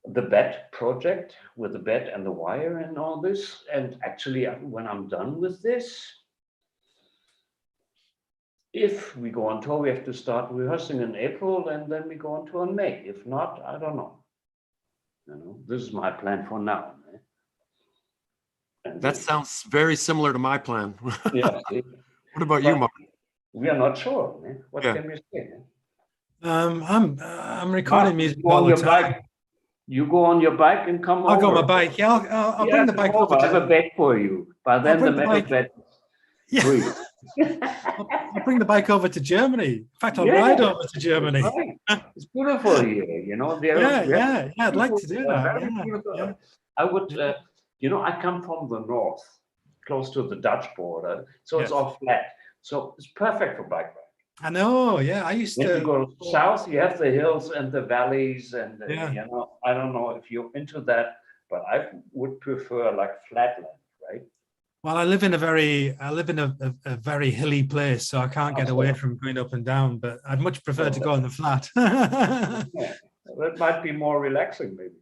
The bed project with the bed and the wire and all this. And actually, when I'm done with this, if we go on tour, we have to start rehearsing in April, and then we go on tour in May. If not, I don't know. You know, this is my plan for now. That sounds very similar to my plan. Yeah. What about you, Mark? We are not sure, man. What can we say? I'm recording music all the time. You go on your bike and come over. I'll go on my bike. Yeah, I'll bring the bike over. I have a bed for you. But then the metal bed. Yeah. I'll bring the bike over to Germany. In fact, I'll ride over to Germany. Right. It's beautiful here, you know. Yeah. I'd like to do that. Yeah. I would, I come from the north, close to the Dutch border, so it's all flat. So it's perfect for bike riding. I know, yeah. I used to. When you go south, you have the hills and the valleys, and I don't know if you're into that, but I would prefer like flatland, right? Well, I live in a very hilly place, so I can't get away from going up and down. But I'd much prefer to go in the flat. Yeah, that might be more relaxing, maybe.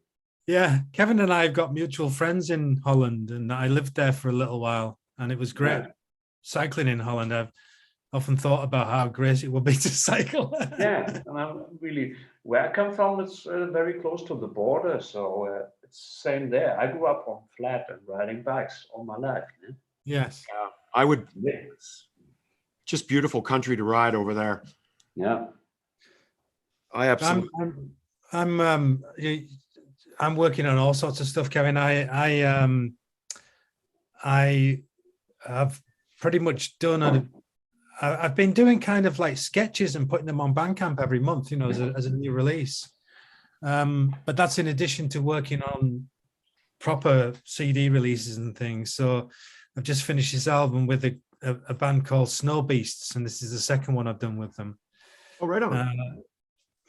Yeah, Kevin and I have got mutual friends in Holland, and I lived there for a little while, and it was great cycling in Holland. I've often thought about how great it would be to cycle. Yeah, and I'm really where I come from. It's very close to the border, so it's same there. I grew up on flat and riding bikes all my life. Yeah? Yes, I would. Yeah. Just beautiful country to ride over there. Yeah. I absolutely. I'm working on all sorts of stuff, Kevin. I have pretty much done I've been doing kind of like sketches and putting them on Bandcamp every month, you know, as a new release. But that's in addition to working on proper CD releases and things. So I've just finished this album with a band called Snow Beasts, and this is the second one I've done with them. Oh, right on.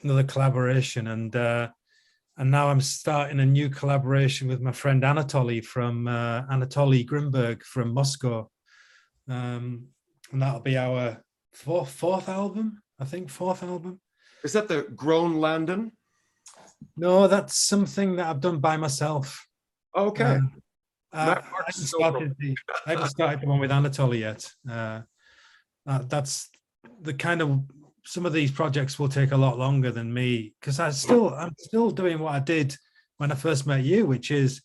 Another collaboration, and now I'm starting a new collaboration with my friend Anatoly Grimberg from Moscow. And that'll be our fourth album, I think. Fourth album. Is that the Grown Landen? No, that's something that I've done by myself. Okay. I haven't started the one with Anatoly yet. That's the kind of, some of these projects will take a lot longer than me, because I'm still doing what I did when I first met you, which is,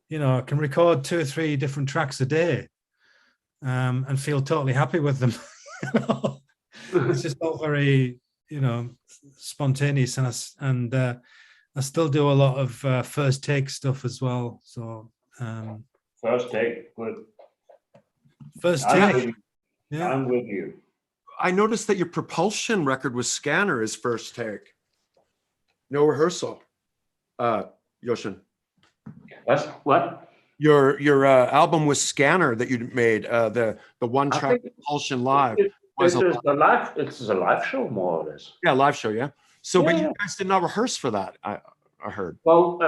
you know, I can record 2 or 3 different tracks a day. And feel totally happy with them. It's just all very, you know, spontaneous, and I still do a lot of first take stuff as well. So first take, good. First take. Yeah, I'm with you. I noticed that your Propulsion record was Scanner as first take. No rehearsal. Jochen. That's what? Your album was Scanner that you made, the one track Propulsion Live. It's a live show, more or less. Yeah, live show, yeah. So, but you guys did not rehearse for that, I heard. Well,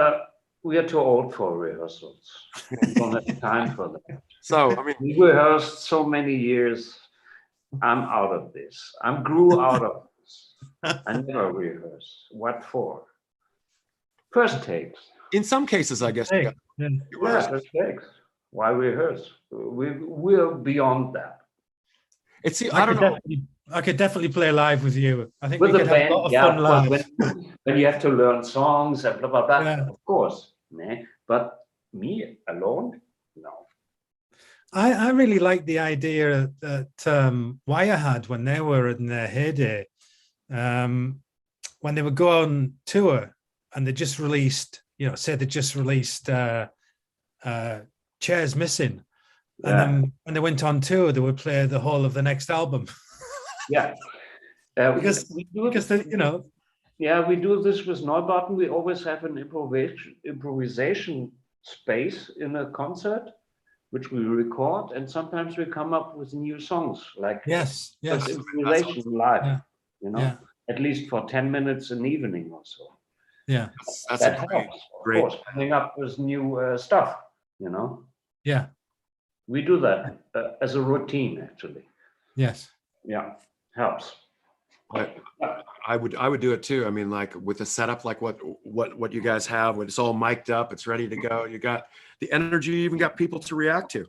we are too old for rehearsals. We don't have time for that. So, I mean, we rehearsed so many years. I'm out of this. I grew out of this. I never rehearse. What for? First takes. In some cases, I guess. Yeah, first takes. Why rehearse? We're beyond that. It's I don't know. I could definitely play live with you. I think with we could have a lot of fun live. When you have to learn songs and blah blah blah, of course. But me alone, no. I really like the idea that Wire had when they were in their heyday, when they would go on tour and they just released, you know, say they just released Chairs Missing. And then when they went on tour, they would play the whole of the next album. Yeah. Because you know. Yeah, we do this with Neubauten. We always have an improvisation space in a concert, which we record, and sometimes we come up with new songs, like improvisation live, you know, at least for 10 minutes an evening or so. Yeah, that helps, of course, coming up with new stuff, you know. Yeah. We do that as a routine, actually. Yes. Yeah, helps. I would do it too. I mean, like with a setup like what you guys have, when it's all mic'd up, it's ready to go. You got the energy, you even got people to react to.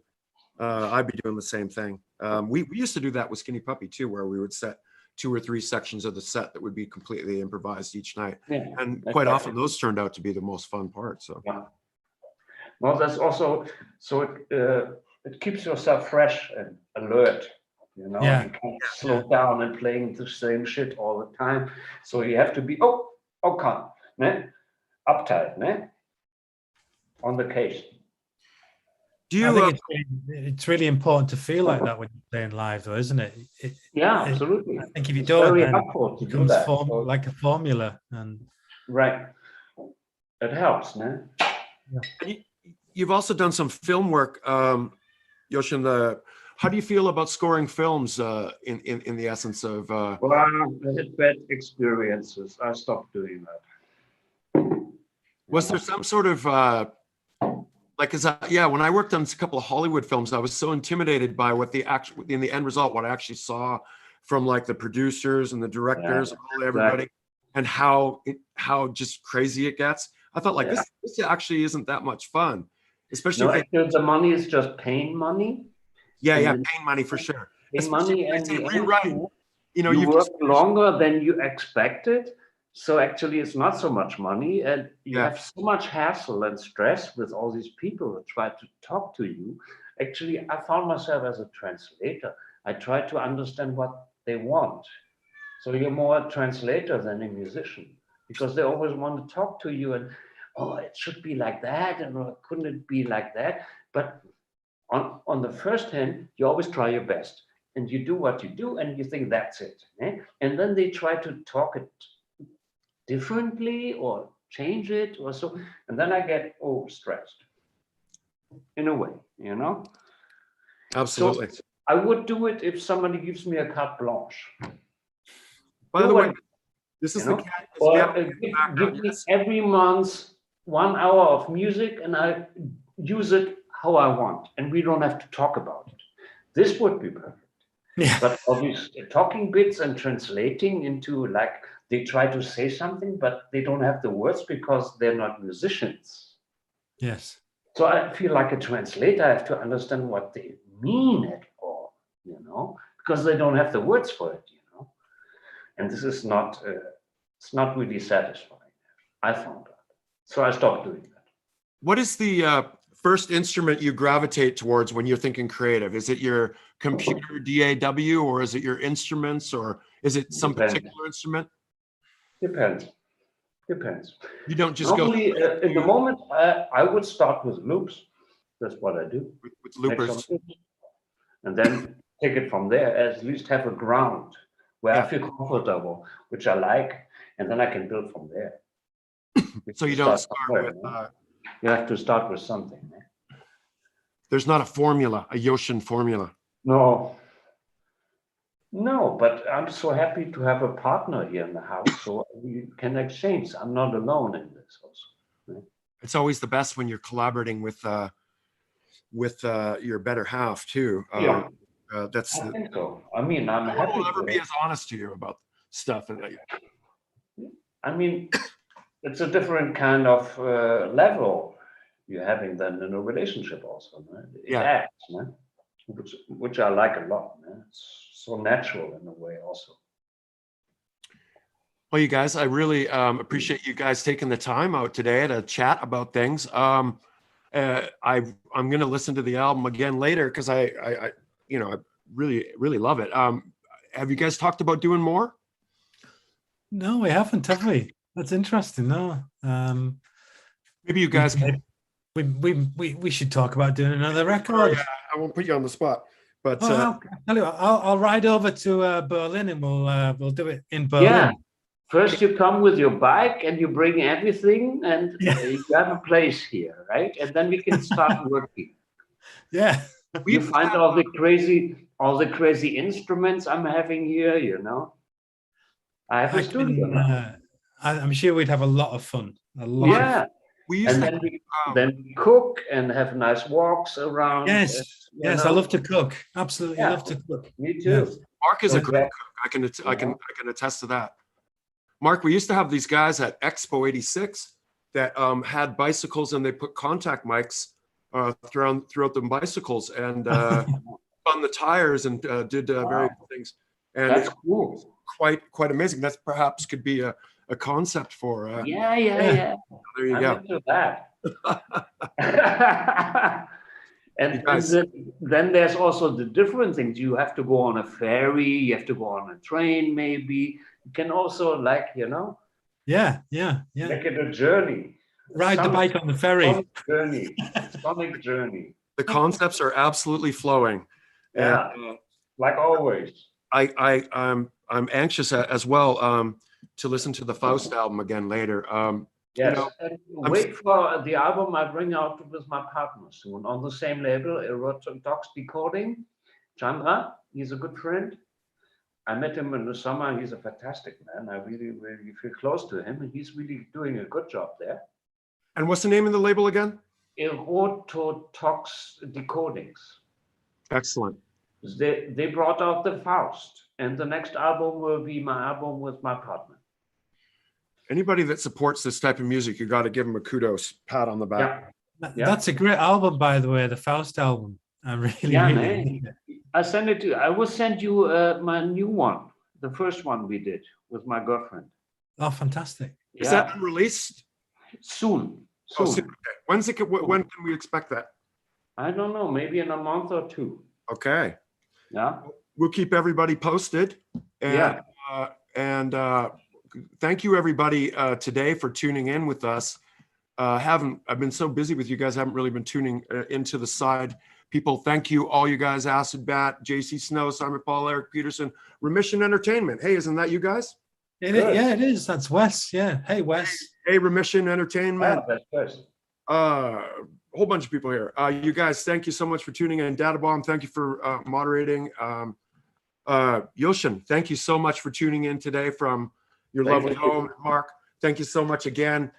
I'd be doing the same thing. We used to do that with Skinny Puppy too, where we would set 2 or 3 sections of the set that would be completely improvised each night. Yeah, and quite often those turned out to be the most fun part. So. Yeah. Well, that's also, so it keeps yourself fresh and alert. You know, you can't slow down and playing the same shit all the time. So you have to be calm, uptight, on the case. Do you? I think it's really important to feel like that when you're playing live, though, isn't it? Absolutely. I think if you don't, then it becomes like a formula. And right, it helps, man. Yeah. And you've also done some film work, Jochen. How do you feel about scoring films in the essence of? Well, I had bad experiences. I stopped doing that. Was there some sort of Like, yeah, when I worked on a couple of Hollywood films, I was so intimidated by what the actual, in the end result, what I actually saw from like the producers and the directors, everybody, and how just crazy it gets. I thought like this actually isn't that much fun, especially if the money is just pain money. Yeah, pain money for sure. Pain money, and rewrite. You work longer than you expected. So actually, it's not so much money, and you have so much hassle and stress with all these people who try to talk to you. Actually, I found myself as a translator. I try to understand what they want. So you're more a translator than a musician, because they always want to talk to you and, oh, it should be like that, and couldn't it be like that? But on the first hand, you always try your best, and you do what you do, and you think that's it. And then they try to talk it differently or change it or so, and then I get stressed in a way, Absolutely. So I would do it if somebody gives me a carte blanche. By the way, this is the cat. Or give me every month 1 hour of music, and I use it how I want, and we don't have to talk about it. This would be perfect. Yeah. But obviously, talking bits and translating into, like, they try to say something, but they don't have the words because they're not musicians. Yes. So I feel like a translator. I have to understand what they mean at all, because they don't have the words for it, And this is not, it's not really satisfying. I found out. So I stopped doing that. What is the first instrument you gravitate towards when you're thinking creative? Is it your computer DAW, or is it your instruments, or is it some particular instrument? Depends. You don't just normally, go. In the moment, I would start with loops. That's what I do. With loopers. And then take it from there. At least have a ground where I feel comfortable, which I like, and then I can build from there. So you don't start with. You have to start with something. There's not a formula, a Jochen formula. No, but I'm so happy to have a partner here in the house, so we can exchange. I'm not alone in this also. It's always the best when you're collaborating with your better half too. That's. I think so. I mean, I'm happy. I'll never be as honest to you about stuff. I mean, it's a different kind of level you're having than in a relationship also. It adds, which I like a lot. It's so natural in a way also. Well, you guys, I really appreciate you guys taking the time out today to chat about things. I'm going to listen to the album again later because I really love it. Have you guys talked about doing more? No, we haven't, have we? That's interesting. No. Maybe you guys can. We should talk about doing another record. Yeah, I won't put you on the spot, but I'll tell you what, I'll ride over to Berlin and we'll do it in Berlin. Yeah. First, you come with your bike and you bring everything, and you have a place here, right? And then we can start working. Yeah. You find all the crazy instruments I'm having here. I have a studio. I'm sure we'd have a lot of fun. Yeah. Then we cook and have nice walks around. Yes, I love to cook. Absolutely, love to cook. Me too. Yes. Mark is a great cook. I can attest to that. Mark, we used to have these guys at Expo 86 that had bicycles, and they put contact mics throughout the bicycles and on the tires and did various things. And that's cool. Quite amazing. That perhaps could be a concept for. Yeah. There you go. Into that. and then there's also the different things. You have to go on a ferry. You have to go on a train. Maybe you can also Yeah. Make it a journey. Ride the bike on the ferry. Sonic journey. The concepts are absolutely flowing. Yeah, like always. I'm anxious as well to listen to the Faust album again later. Yes, wait for the album I bring out with my partner soon on the same label, Erotox Decoding. Chandra, he's a good friend. I met him in the summer. He's a fantastic man. I really feel close to him, and he's really doing a good job there. And what's the name of the label again? Erototox decodings. Excellent. They brought out the Faust, and the next album will be my album with my partner. Anybody that supports this type of music, you got to give them a kudos, pat on the back. Yeah. That's a great album, by the way, the Faust album. I really. I send it to you. I will send you my new one, the first one we did with my girlfriend. Oh, fantastic! Is that unreleased? Soon. Oh, okay. When can we expect that? I don't know. Maybe in a month or two. Okay. Yeah. We'll keep everybody posted. And, thank you everybody today for tuning in with us. I've been so busy with you guys, I haven't really been tuning into the side. People, thank you, all you guys, Acid Bat, JC Snow, Simon Paul, Eric Peterson, Remission Entertainment. Hey, isn't that you guys? Yeah, it is. That's Wes. Yeah. Hey, Wes. Hey, Remission Entertainment. Yeah, that's Wes. Whole bunch of people here. You guys, thank you so much for tuning in. Data Bomb, thank you for moderating. Jochen, thank you so much for tuning in today from your lovely home. Mark, thank you so much again.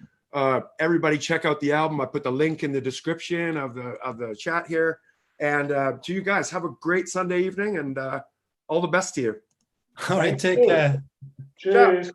Everybody check out the album. I put the link in the description of the chat here. And to you guys, have a great Sunday evening and all the best to you. All right, take care. Cheers.